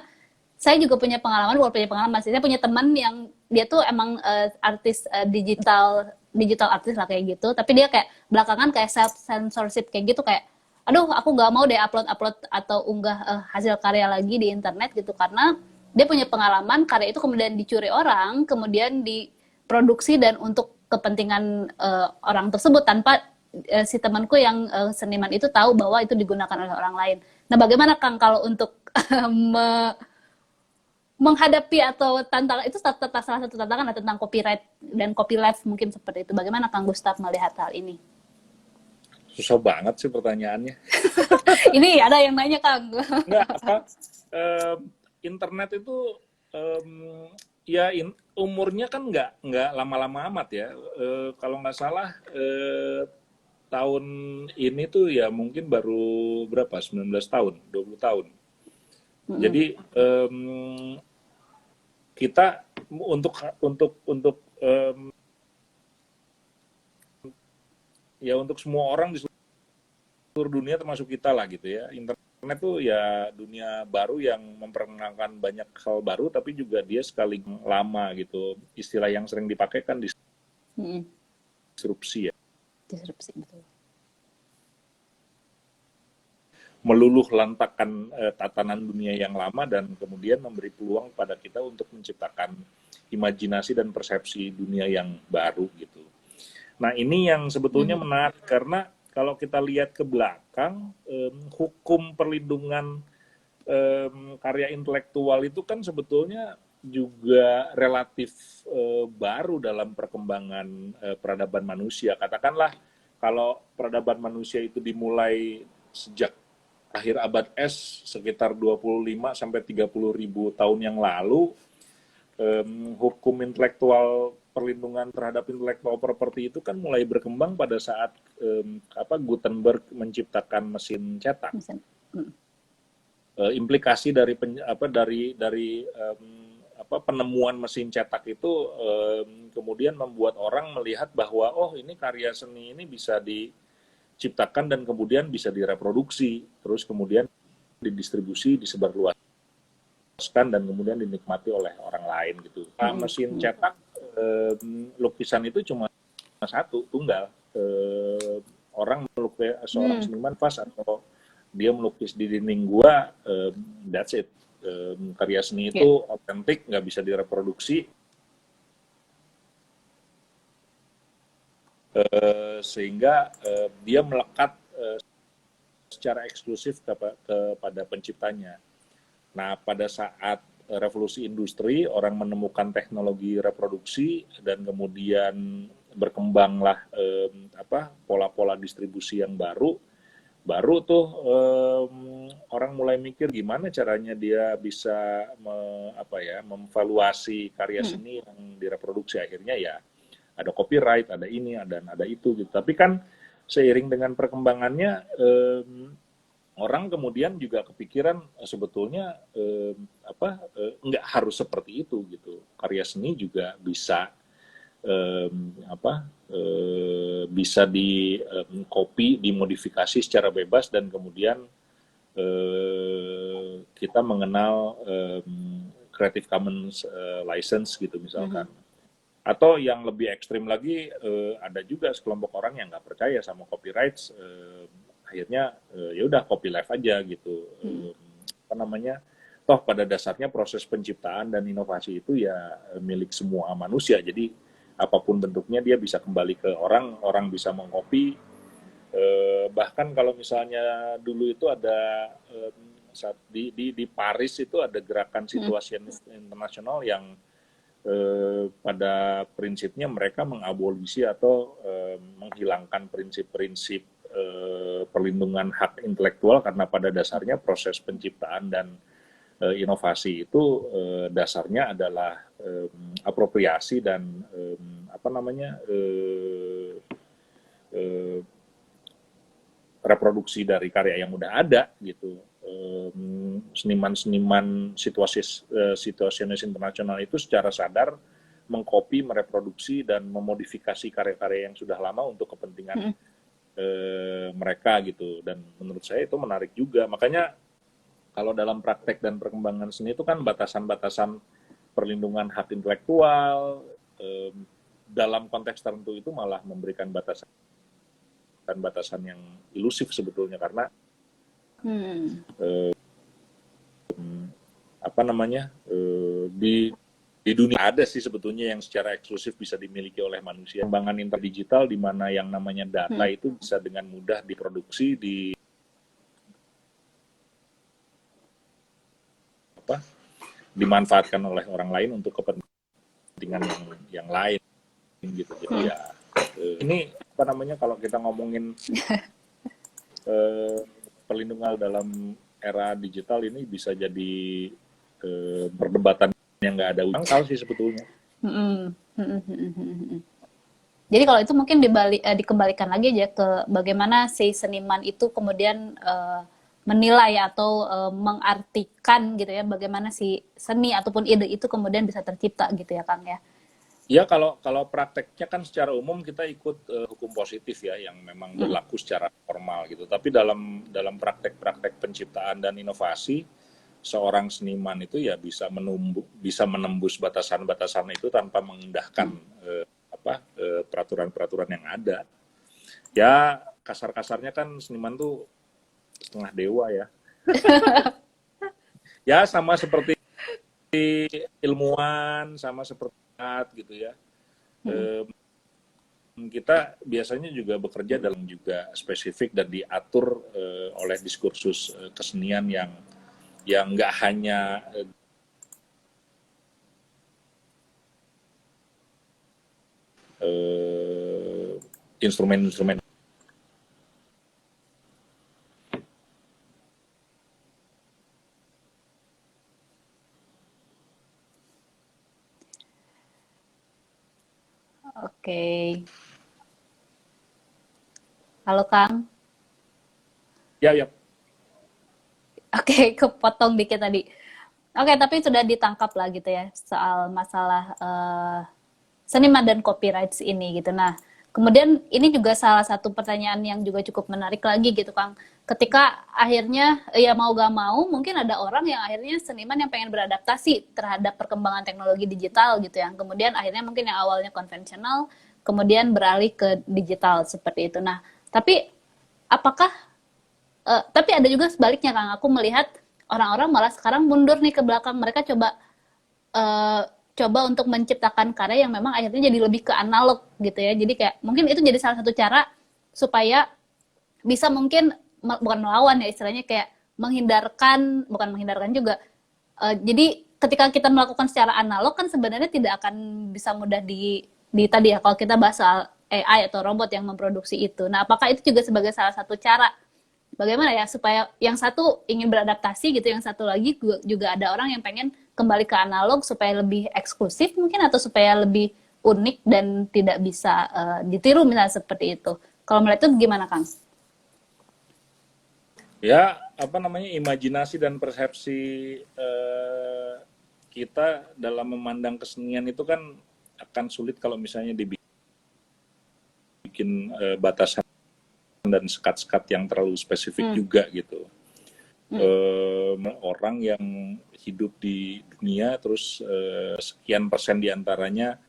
saya juga punya pengalaman, bukan punya pengalaman, saya punya teman yang dia tuh emang artis digital artis lah kayak gitu, tapi dia kayak belakangan kayak self censorship kayak gitu kayak, aduh aku nggak mau deh upload atau unggah hasil karya lagi di internet gitu karena dia punya pengalaman karya itu kemudian dicuri orang, kemudian diproduksi dan untuk kepentingan orang tersebut tanpa si temanku yang seniman itu tahu bahwa itu digunakan oleh orang lain. Nah, bagaimana Kang kalau untuk menghadapi atau tantangan itu salah satu tantangan tentang copyright dan copyleft mungkin seperti itu. Bagaimana Kang Gustaf melihat hal ini? Susah banget sih pertanyaannya. Ini ada yang nanya Kang. Nggak em, internet itu em, ya umurnya kan nggak lama-lama amat ya. Kalau nggak salah tahun ini tuh ya mungkin baru berapa? 19 tahun, 20 tahun. Jadi kita untuk ya untuk semua orang di seluruh dunia termasuk kita lah gitu ya. Internet tuh ya dunia baru yang memperkenalkan banyak hal baru, tapi juga dia sekali lama gitu. Istilah yang sering dipakai kan Mm-mm. disrupsi ya. Disrupsi, betul. Meluluh lantakan tatanan dunia yang lama dan kemudian memberi peluang pada kita untuk menciptakan imajinasi dan persepsi dunia yang baru gitu. Nah ini yang sebetulnya Mhm. menarik karena kalau kita lihat ke belakang, hukum perlindungan karya intelektual itu kan sebetulnya juga relatif baru dalam perkembangan peradaban manusia. Katakanlah kalau peradaban manusia itu dimulai sejak akhir abad es sekitar 25 sampai 30 ribu tahun yang lalu, hukum intelektual perlindungan terhadap intellectual property itu kan mulai berkembang pada saat Gutenberg menciptakan mesin cetak. Misalnya. Mm. Implikasi dari penemuan mesin cetak itu kemudian membuat orang melihat bahwa oh ini karya seni ini bisa diciptakan dan kemudian bisa direproduksi, terus kemudian didistribusi, disebarluaskan dan kemudian dinikmati oleh orang lain gitu. Nah, mesin cetak lukisan itu cuma satu tunggal. Orang melukis seorang seniman pas atau dia melukis di dinding gua, that's it. Karya seni itu otentik, nggak bisa direproduksi, sehingga dia melekat secara eksklusif kepada penciptanya. Nah, pada saat revolusi industri, orang menemukan teknologi reproduksi dan kemudian berkembanglah pola-pola distribusi yang baru. Baru tuh orang mulai mikir gimana caranya dia bisa memvaluasi karya seni yang direproduksi. Akhirnya ya ada copyright, ada ini, ada itu gitu. Tapi kan seiring dengan perkembangannya orang kemudian juga kepikiran sebetulnya nggak harus seperti itu gitu. Karya seni juga bisa bisa di copy, dimodifikasi secara bebas dan kemudian kita mengenal Creative Commons license gitu misalkan. Atau yang lebih ekstrim lagi ada juga sekelompok orang yang nggak percaya sama copyright, akhirnya ya udah copyleft aja gitu. Toh pada dasarnya proses penciptaan dan inovasi itu ya milik semua manusia. Jadi apapun bentuknya dia bisa kembali ke orang, orang bisa mengcopy. Bahkan kalau misalnya dulu itu ada di Paris itu ada gerakan situasionis internasional yang pada prinsipnya mereka mengabolisi atau menghilangkan prinsip-prinsip perlindungan hak intelektual karena pada dasarnya proses penciptaan dan inovasi itu dasarnya adalah apropriasi dan reproduksi dari karya yang udah ada gitu. Seniman-seniman situasionis internasional itu secara sadar mengcopy, mereproduksi dan memodifikasi karya-karya yang sudah lama untuk kepentingan mereka gitu. Dan menurut saya itu menarik juga. Makanya kalau dalam praktek dan perkembangan seni itu kan batasan-batasan perlindungan hak intelektual dalam konteks tertentu itu malah memberikan batasan yang ilusif sebetulnya karena di dunia ada sih sebetulnya yang secara eksklusif bisa dimiliki oleh manusia. Perkembangan interdigital di mana yang namanya data itu bisa dengan mudah diproduksi, dimanfaatkan oleh orang lain untuk kepentingan yang lain gitu. Jadi ya ini kalau kita ngomongin perlindungan dalam era digital ini bisa jadi perdebatan yang nggak ada ujung sih sebetulnya. Jadi kalau itu mungkin dikembalikan lagi aja ke bagaimana si seniman itu kemudian menilai atau mengartikan gitu ya, bagaimana si seni ataupun ide itu kemudian bisa tercipta gitu ya Kang ya. Ya kalau kalau prakteknya kan secara umum kita ikut hukum positif ya yang memang Mm. berlaku secara formal gitu. Tapi dalam praktek-praktek penciptaan dan inovasi seorang seniman itu ya bisa menembus batasan-batasan itu tanpa mengindahkan peraturan-peraturan yang ada. Ya kasar-kasarnya kan seniman tuh setengah dewa ya. Ya sama seperti ilmuwan, sama seperti gitu ya. Mm. Kita biasanya juga bekerja dalam juga spesifik dan diatur oleh diskursus kesenian yang nggak hanya instrumen-instrumen. Oke. Halo Kang. Ya, ya. Oke, kepotong dikit tadi. Oke, tapi sudah ditangkap lah gitu ya soal masalah seniman dan copyrights ini gitu. Nah, kemudian ini juga salah satu pertanyaan yang juga cukup menarik lagi gitu Kang. Ketika akhirnya ya mau gak mau mungkin ada orang yang akhirnya seniman yang pengen beradaptasi terhadap perkembangan teknologi digital gitu ya. Kemudian akhirnya mungkin yang awalnya konvensional kemudian beralih ke digital seperti itu. Nah, tapi apakah tapi ada juga sebaliknya Kang, aku melihat orang-orang malah sekarang mundur nih ke belakang, mereka eh, coba untuk menciptakan karya yang memang akhirnya jadi lebih ke analog gitu ya. Jadi kayak mungkin itu jadi salah satu cara supaya bisa mungkin bukan melawan ya istilahnya, kayak menghindarkan, bukan menghindarkan juga. Jadi ketika kita melakukan secara analog kan sebenarnya tidak akan bisa mudah di tadi ya kalau kita bahas soal AI atau robot yang memproduksi itu. Nah, apakah itu juga sebagai salah satu cara bagaimana ya supaya yang satu ingin beradaptasi gitu, yang satu lagi juga ada orang yang pengen kembali ke analog supaya lebih eksklusif mungkin, atau supaya lebih unik dan tidak bisa ditiru misalnya seperti itu. Kalau melihat itu gimana Kang? Ya, apa namanya, imajinasi dan persepsi kita dalam memandang kesenian itu kan akan sulit kalau misalnya dibikin batasan dan sekat-sekat yang terlalu spesifik juga gitu. Orang yang hidup di dunia terus sekian persen diantaranya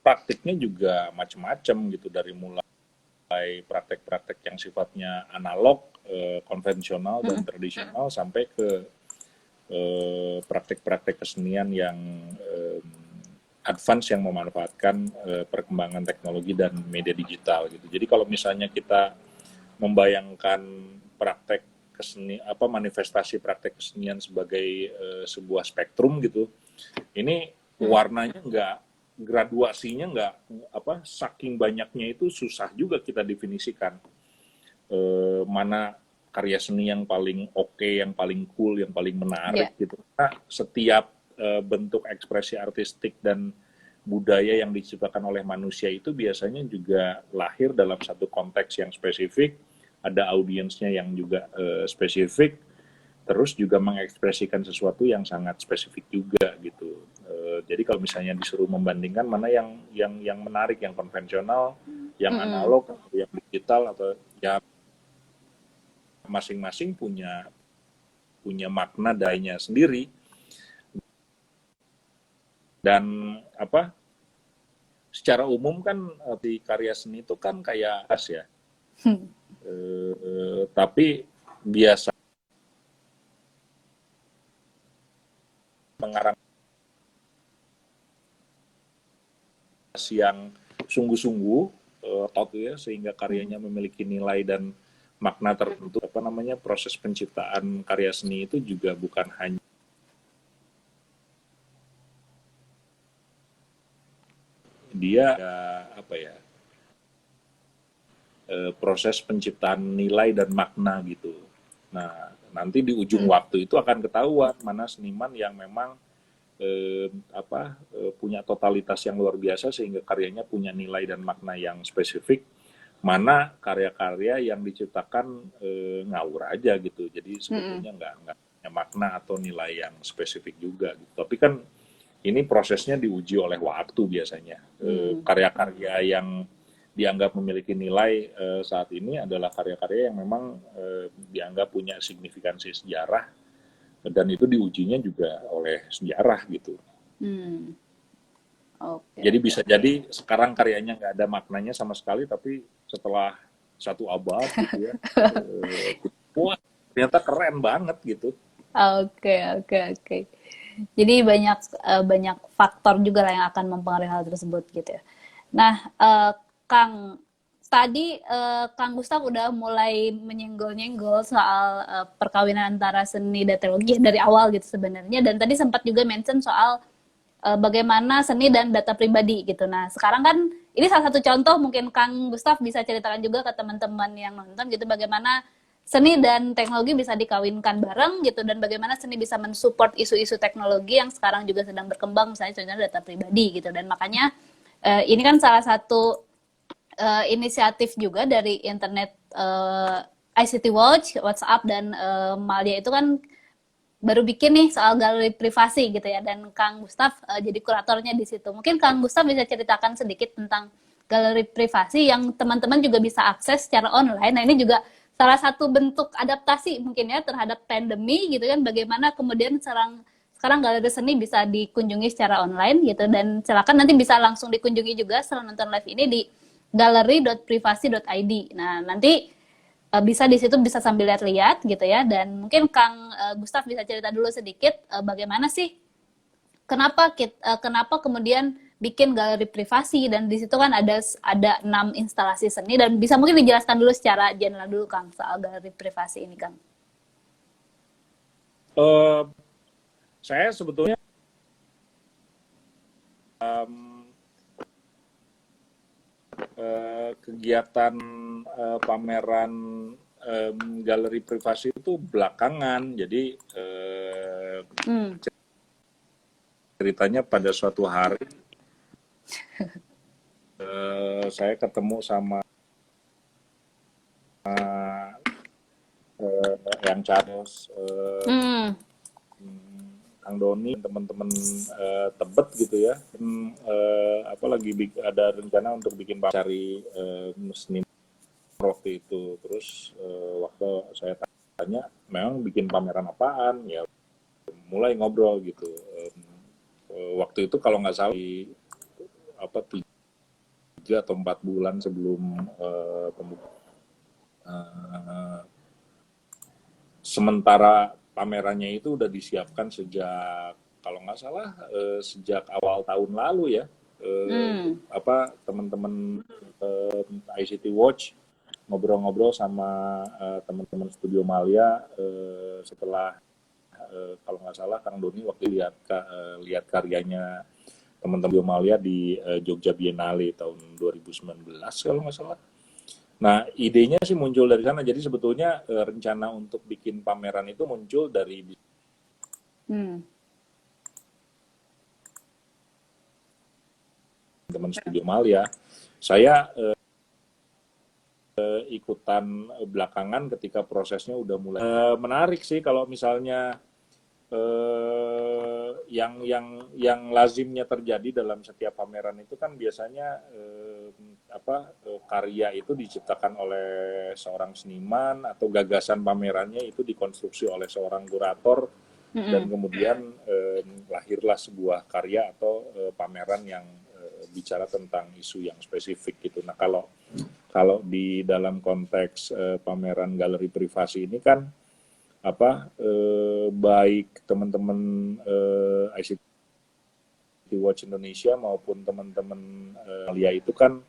praktiknya juga macam-macam gitu, dari mulai praktek-praktek yang sifatnya analog, konvensional dan tradisional sampai ke praktek-praktek kesenian yang advance yang memanfaatkan perkembangan teknologi dan media digital gitu. Jadi kalau misalnya kita membayangkan praktek keseni manifestasi praktek kesenian sebagai sebuah spektrum gitu, ini warnanya nggak, graduasinya nggak, saking banyaknya itu susah juga kita definisikan mana karya seni yang paling oke, yang paling cool, yang paling menarik gitu. Karena setiap bentuk ekspresi artistik dan budaya yang diciptakan oleh manusia itu biasanya juga lahir dalam satu konteks yang spesifik, ada audiensnya yang juga spesifik, terus juga mengekspresikan sesuatu yang sangat spesifik juga gitu. Jadi kalau misalnya disuruh membandingkan mana yang menarik, yang konvensional, yang analog, yang digital, atau ya masing-masing punya makna dayanya sendiri. Dan secara umum kan di karya seni itu kan kayak as ya. Tapi biasa pengarang yang sungguh-sungguh ya, sehingga karyanya memiliki nilai dan makna tertentu. Proses penciptaan karya seni itu juga bukan hanya dia proses penciptaan nilai dan makna gitu. Nah, nanti di ujung waktu itu akan ketahuan mana seniman yang memang punya totalitas yang luar biasa sehingga karyanya punya nilai dan makna yang spesifik, mana karya-karya yang diciptakan ngawur aja gitu. Jadi sebetulnya nggak punya makna atau nilai yang spesifik juga gitu. Tapi kan ini prosesnya diuji oleh waktu biasanya. Karya-karya yang dianggap memiliki nilai saat ini adalah karya-karya yang memang dianggap punya signifikansi sejarah, dan itu diujinya juga oleh sejarah gitu. Oke. Jadi bisa jadi sekarang karyanya nggak ada maknanya sama sekali, tapi setelah satu abad gitu ya, wah ternyata keren banget gitu. Oke. Jadi banyak faktor juga lah yang akan mempengaruhi hal tersebut gitu ya. Nah, Kang, tadi Kang Gustaf udah mulai menyenggol-nyenggol soal perkawinan antara seni dan teknologi dari awal gitu sebenarnya, dan tadi sempat juga mention soal bagaimana seni dan data pribadi gitu. Nah, sekarang kan ini salah satu contoh, mungkin Kang Gustaf bisa ceritakan juga ke teman-teman yang nonton gitu, bagaimana seni dan teknologi bisa dikawinkan bareng gitu, dan bagaimana seni bisa mensupport isu-isu teknologi yang sekarang juga sedang berkembang, misalnya contohnya data pribadi gitu. Dan makanya ini kan salah satu inisiatif juga dari Internet ICT Watch, WhatsApp, dan Malia itu kan baru bikin nih soal galeri privasi gitu ya, dan Kang Gustaf jadi kuratornya di situ. Mungkin Kang Gustaf bisa ceritakan sedikit tentang galeri privasi yang teman-teman juga bisa akses secara online. Nah, ini juga salah satu bentuk adaptasi mungkin ya terhadap pandemi gitu kan, bagaimana kemudian sekarang galeri seni bisa dikunjungi secara online gitu, dan silakan nanti bisa langsung dikunjungi juga setelah nonton live ini di galeri.privasi.id. Nah, nanti bisa di situ bisa sambil lihat-lihat gitu ya, dan mungkin Kang Gustaf bisa cerita dulu sedikit bagaimana sih kenapa kemudian bikin galeri privasi, dan di situ kan ada 6 instalasi seni, dan bisa mungkin dijelaskan dulu secara general dulu Kang soal galeri privasi ini Kang. Uh, saya sebetulnya kegiatan pameran galeri privasi itu belakangan. Jadi ceritanya pada suatu hari saya ketemu sama yang Charles, Kang Doni, teman-teman Tebet gitu ya. Apalagi ada rencana untuk bikin cari seni waktu itu. Terus waktu saya tanya, memang bikin pameran apaan? Ya mulai ngobrol gitu. Waktu itu kalau nggak salah apa 3 atau 4 bulan sebelum pembukaan. Sementara pamerannya itu udah disiapkan sejak kalau nggak salah sejak awal tahun lalu ya. Apa teman-teman ICT Watch ngobrol-ngobrol sama teman-teman Studio Malia setelah kalau nggak salah Kang Doni waktu lihat karyanya teman-teman Studio Malia di Jogja Biennale tahun 2019 kalau nggak salah. Nah, idenya sih muncul dari sana. Jadi sebetulnya rencana untuk bikin pameran itu muncul dari teman Studio Malia. Saya ikutan belakangan ketika prosesnya udah mulai. Menarik sih kalau misalnya yang lazimnya terjadi dalam setiap pameran itu kan biasanya karya itu diciptakan oleh seorang seniman atau gagasan pamerannya itu dikonstruksi oleh seorang kurator dan kemudian lahirlah sebuah karya atau pameran yang bicara tentang isu yang spesifik gitu. Nah, kalau di dalam konteks pameran galeri privasi ini kan baik teman-teman ICT Watch Indonesia maupun teman-teman Malia itu kan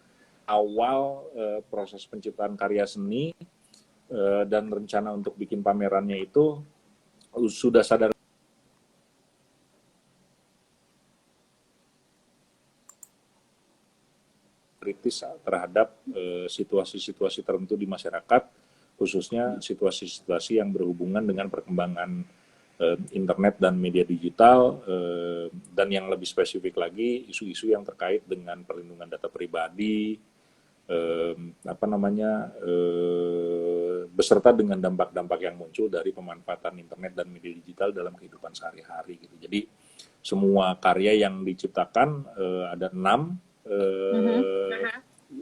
awal proses penciptaan karya seni dan rencana untuk bikin pamerannya itu sudah sadar kritis terhadap situasi-situasi tertentu di masyarakat, khususnya situasi-situasi yang berhubungan dengan perkembangan internet dan media digital, dan yang lebih spesifik lagi isu-isu yang terkait dengan perlindungan data pribadi, apa namanya, beserta dengan dampak-dampak yang muncul dari pemanfaatan internet dan media digital dalam kehidupan sehari-hari gitu. Jadi semua karya yang diciptakan ada 6,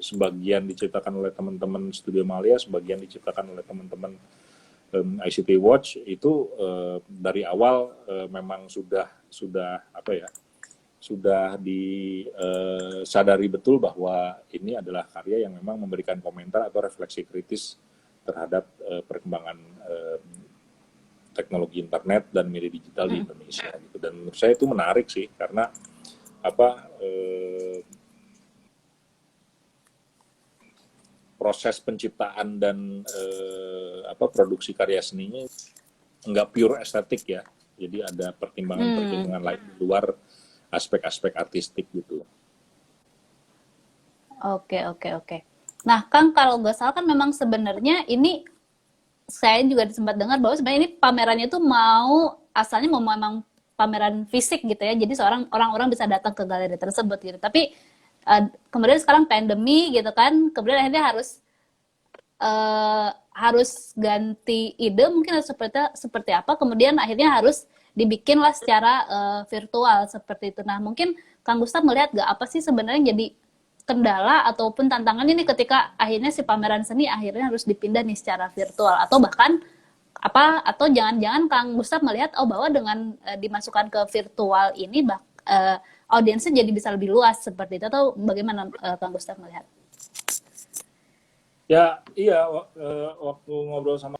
sebagian diciptakan oleh teman-teman Studio Malia, sebagian diciptakan oleh teman-teman ICT Watch. Itu dari awal memang sudah apa ya, sudah disadari betul bahwa ini adalah karya yang memang memberikan komentar atau refleksi kritis terhadap perkembangan teknologi internet dan media digital di Indonesia gitu. Dan menurut saya itu menarik sih, karena apa, proses penciptaan dan apa, produksi karya seninya nggak pure estetik ya. Jadi ada pertimbangan-pertimbangan lain di luar aspek-aspek artistik gitu. Oke, oke, oke. Nah, Kang, kalau nggak salah kan memang sebenarnya ini saya juga sempat dengar bahwa sebenarnya ini pamerannya tuh asalnya mau memang pameran fisik gitu ya. Jadi orang-orang bisa datang ke galeri tersebut gitu. Tapi kemudian sekarang pandemi gitu kan, kemudian akhirnya harus ganti ide mungkin seperti apa, kemudian akhirnya harus dibikinlah secara virtual seperti itu. Nah, mungkin Kang Gustaf melihat nggak apa sih sebenarnya jadi kendala ataupun tantangan ini ketika akhirnya si pameran seni akhirnya harus dipindah nih secara virtual, atau bahkan atau jangan-jangan Kang Gustaf melihat bahwa dengan dimasukkan ke virtual ini audiensnya jadi bisa lebih luas seperti itu, atau bagaimana Kang Gustaf melihat? Ya, iya, waktu ngobrol sama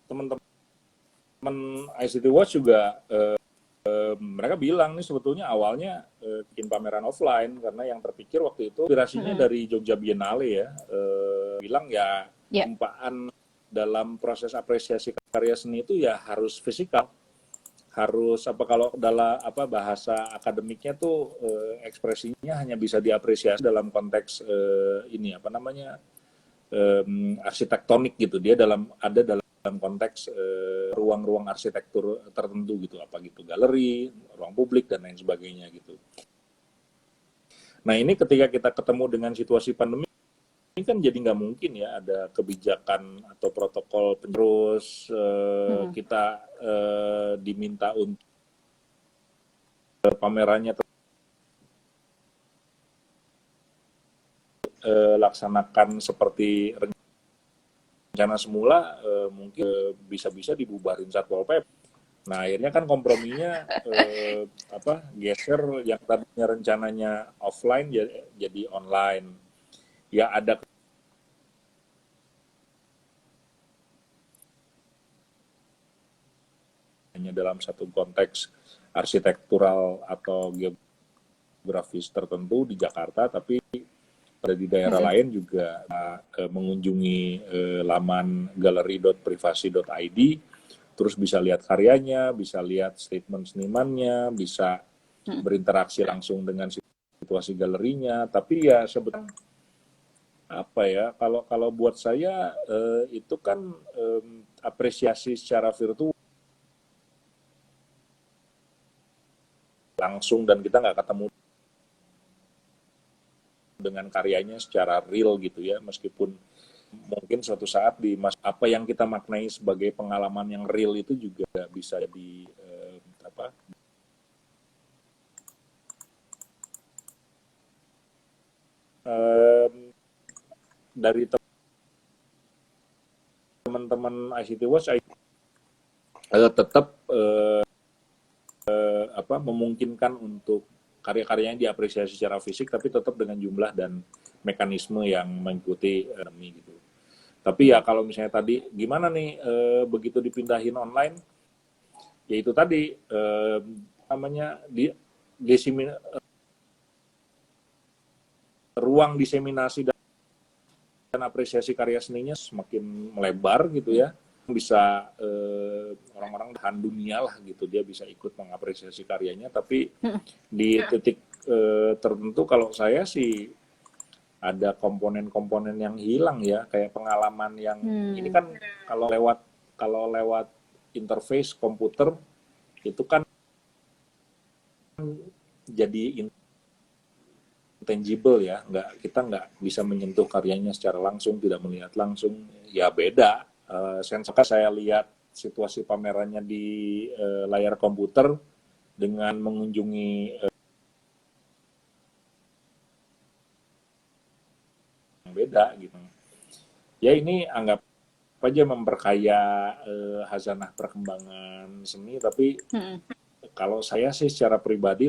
teman-teman ICT Watch juga, mereka bilang nih sebetulnya awalnya bikin pameran offline, karena yang terpikir waktu itu inspirasinya dari Jogja Biennale ya, bilang ya tempaan dalam proses apresiasi karya seni itu ya harus fisikal, harus apa, kalau dalam apa bahasa akademiknya tuh ekspresinya hanya bisa diapresiasi dalam konteks ini apa namanya, arsitektonik gitu. Dia ada dalam konteks ruang-ruang arsitektur tertentu gitu, apa gitu, galeri, ruang publik dan lain sebagainya gitu. Nah, ini ketika kita ketemu dengan situasi pandemi ini kan jadi nggak mungkin ya ada kebijakan atau protokol terus kita diminta untuk pamerannya laksanakan seperti rencana semula, mungkin bisa-bisa dibubarin Satpol PP. Nah, akhirnya kan komprominya apa, geser yang tadinya rencananya offline jadi online. Ya ada hanya dalam satu konteks arsitektural atau geografis tertentu di Jakarta, tapi pada di daerah lain juga mengunjungi laman galeri.privasi.id, terus bisa lihat karyanya, bisa lihat statement senimannya, bisa berinteraksi langsung dengan situasi galerinya. Tapi ya sebetulnya apa ya, kalau buat saya itu kan apresiasi secara virtual langsung, dan kita nggak ketemu dengan karyanya secara real gitu ya, meskipun mungkin suatu saat apa yang kita maknai sebagai pengalaman yang real itu juga bisa di apa, dari teman-teman ICT Watch tetap apa, memungkinkan untuk karya-karyanya diapresiasi secara fisik, tapi tetap dengan jumlah dan mekanisme yang mengikuti pandemi gitu. Tapi ya kalau misalnya tadi gimana nih begitu dipindahin online, yaitu tadi namanya ruang diseminasi dan apresiasi karya seninya semakin melebar gitu ya, bisa orang-orang tahan dunia lah gitu, dia bisa ikut mengapresiasi karyanya. Tapi di titik tertentu kalau saya sih ada komponen-komponen yang hilang ya, kayak pengalaman yang ini kan kalau lewat interface komputer itu kan jadi tangible ya, kita nggak bisa menyentuh karyanya secara langsung, tidak melihat langsung, ya beda. Sensor saya lihat situasi pamerannya di layar komputer dengan mengunjungi yang beda gitu. Ya ini anggap aja memperkaya hazanah perkembangan seni, tapi kalau saya sih secara pribadi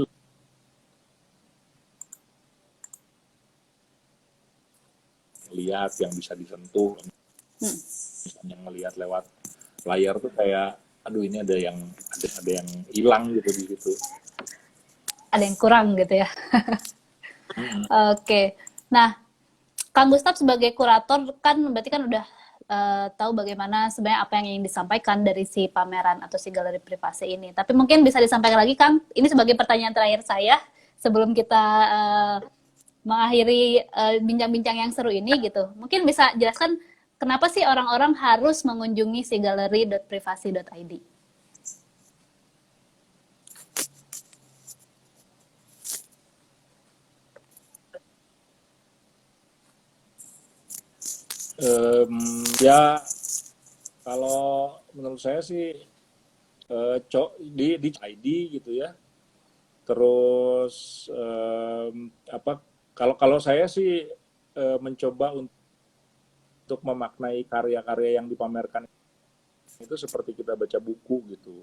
lihat yang bisa disentuh, misalnya ngelihat lewat layar tuh kayak aduh ini ada yang hilang gitu di situ. Ada yang kurang gitu ya. Oke. Nah, Kang Gustaf sebagai kurator kan berarti kan udah tahu bagaimana sebenarnya apa yang ingin disampaikan dari si pameran atau si galeri privasi ini. Tapi mungkin bisa disampaikan lagi, Kang. Ini sebagai pertanyaan terakhir saya sebelum kita mengakhiri bincang-bincang yang seru ini gitu. Mungkin bisa jelaskan kenapa sih orang-orang harus mengunjungi si galeri.privasi.id? Ya kalau menurut saya sih di ID gitu ya. Terus apa kalau saya sih mencoba untuk memaknai karya-karya yang dipamerkan itu seperti kita baca buku gitu.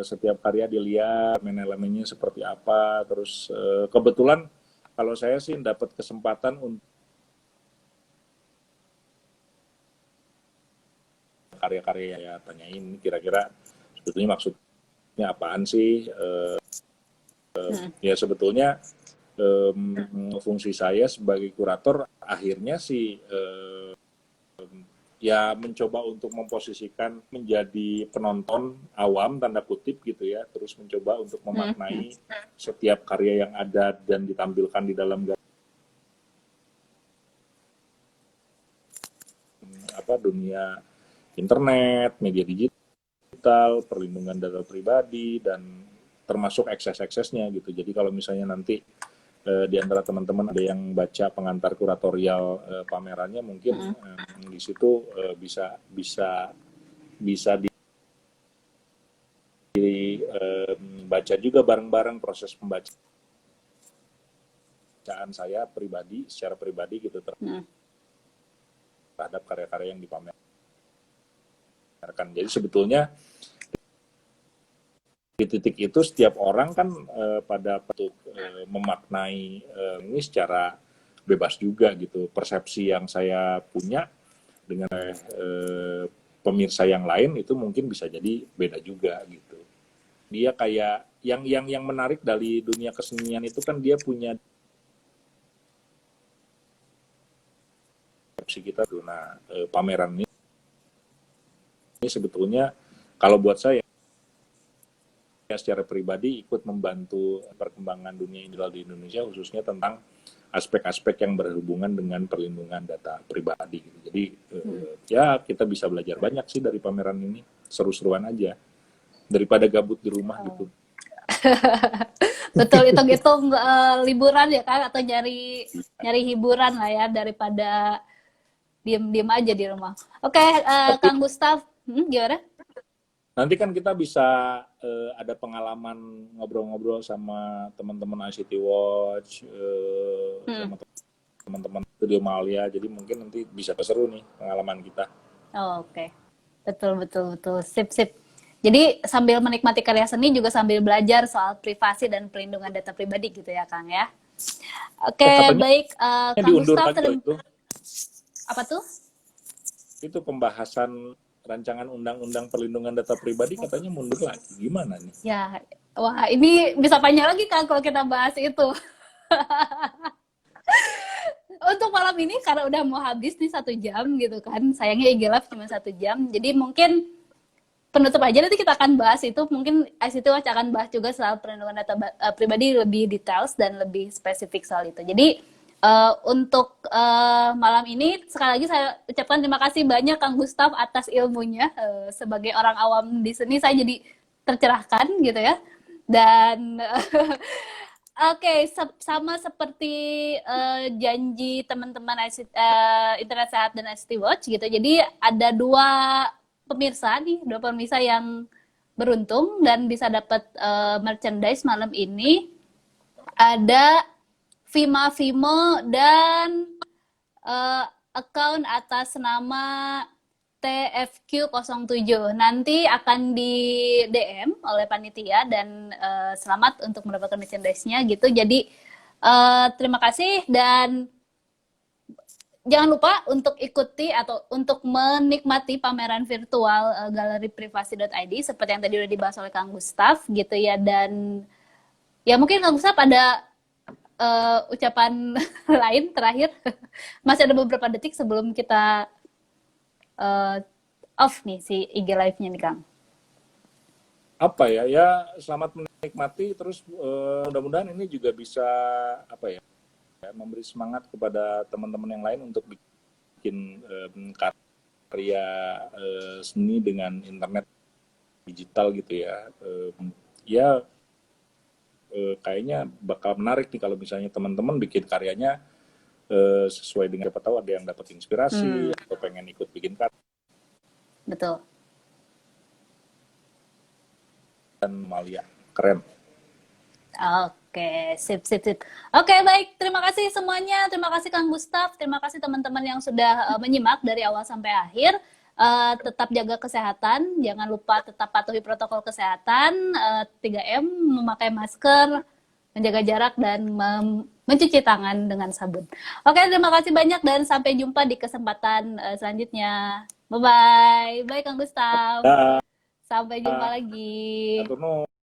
Setiap karya dilihat elemen-elemennya seperti apa. Terus kebetulan kalau saya sih dapat kesempatan untuk karya-karya ya tanyain kira-kira sebetulnya maksudnya apaan sih. Ya sebetulnya fungsi saya sebagai kurator akhirnya sih ya mencoba untuk memposisikan menjadi penonton awam tanda kutip gitu ya, terus mencoba untuk memaknai setiap karya yang ada dan ditampilkan di dalam dunia internet, media digital, perlindungan data pribadi, dan termasuk akses-aksesnya gitu. Jadi kalau misalnya nanti di antara teman-teman ada yang baca pengantar kuratorial pamerannya, mungkin di situ bisa dibaca juga bareng-bareng proses pembacaan saya pribadi, secara pribadi gitu terhadap karya-karya yang dipamerkan. Jadi sebetulnya di titik itu setiap orang kan pada untuk memaknai ini secara bebas juga gitu. Persepsi yang saya punya dengan pemirsa yang lain itu mungkin bisa jadi beda juga gitu. Dia kayak yang menarik dari dunia kesenian itu kan dia punya persepsi kita tuh. Nah, pameran ini sebetulnya kalau buat saya secara pribadi ikut membantu perkembangan dunia digital di Indonesia, khususnya tentang aspek-aspek yang berhubungan dengan perlindungan data pribadi. Jadi ya kita bisa belajar banyak sih dari pameran ini, seru-seruan aja daripada gabut di rumah gitu. Betul, hitung-hitung liburan ya kan, atau nyari hiburan lah ya daripada diem-diem aja di rumah. Oke, Kang Gustaf, gimana? Nanti kan kita bisa ada pengalaman ngobrol-ngobrol sama teman-teman ICT Watch, sama teman-teman Studio Malia. Jadi mungkin nanti bisa seru nih pengalaman kita. Oke. Betul. Sip. Jadi sambil menikmati karya seni juga sambil belajar soal privasi dan pelindungan data pribadi gitu ya, Kang ya. Oke, baik. Kang Gustaf, itu. Apa tuh? Itu pembahasan rancangan undang-undang perlindungan data pribadi katanya mundur lagi. Gimana nih? Ya, wah ini bisa panjang lagi kan kalau kita bahas itu. Untuk malam ini karena udah mau habis nih 1 jam gitu kan. Sayangnya IG Live cuma 1 jam. Jadi mungkin penutup aja, nanti kita akan bahas itu. Mungkin ICT Watch akan bahas juga soal perlindungan data pribadi lebih details dan lebih spesifik soal itu. Jadi untuk malam ini sekali lagi saya ucapkan terima kasih banyak Kang Gustaf atas ilmunya. Sebagai orang awam di seni saya jadi tercerahkan gitu ya. Dan Oke, sama seperti janji teman-teman Internet Sehat dan ICT Watch gitu. Jadi ada dua pemirsa yang beruntung dan bisa dapat merchandise malam ini. Ada Vima Vimo dan account atas nama TFQ07. Nanti akan di DM oleh panitia dan selamat untuk mendapatkan merchandise-nya gitu. Jadi terima kasih dan jangan lupa untuk ikuti atau untuk menikmati pameran virtual galeriprivasi.id seperti yang tadi udah dibahas oleh Kang Gustaf gitu ya. Dan ya mungkin Kang Gustaf ada ucapan lain terakhir. Masih ada beberapa detik sebelum kita off nih si IG live-nya nih Kang. Apa ya? Ya selamat menikmati. Terus mudah-mudahan ini juga bisa apa ya? Memberi semangat kepada teman-teman yang lain untuk bikin karya seni dengan internet digital gitu ya. Ya kayaknya bakal menarik nih kalau misalnya teman-teman bikin karyanya sesuai dengan, siapa tahu ada yang dapat inspirasi atau pengen ikut bikin karya Betul. dan Malia keren. Oke, sip. Oke, baik. Terima kasih semuanya. Terima kasih Kang Gustaf. Terima kasih teman-teman yang sudah menyimak dari awal sampai akhir. Tetap jaga kesehatan. Jangan lupa tetap patuhi protokol kesehatan. 3M, memakai masker, menjaga jarak, dan mencuci tangan dengan sabun. Oke, terima kasih banyak dan sampai jumpa di kesempatan selanjutnya. Bye-bye. Bye, Kang Gustaf. Dah. Sampai jumpa lagi. Atur nuhun.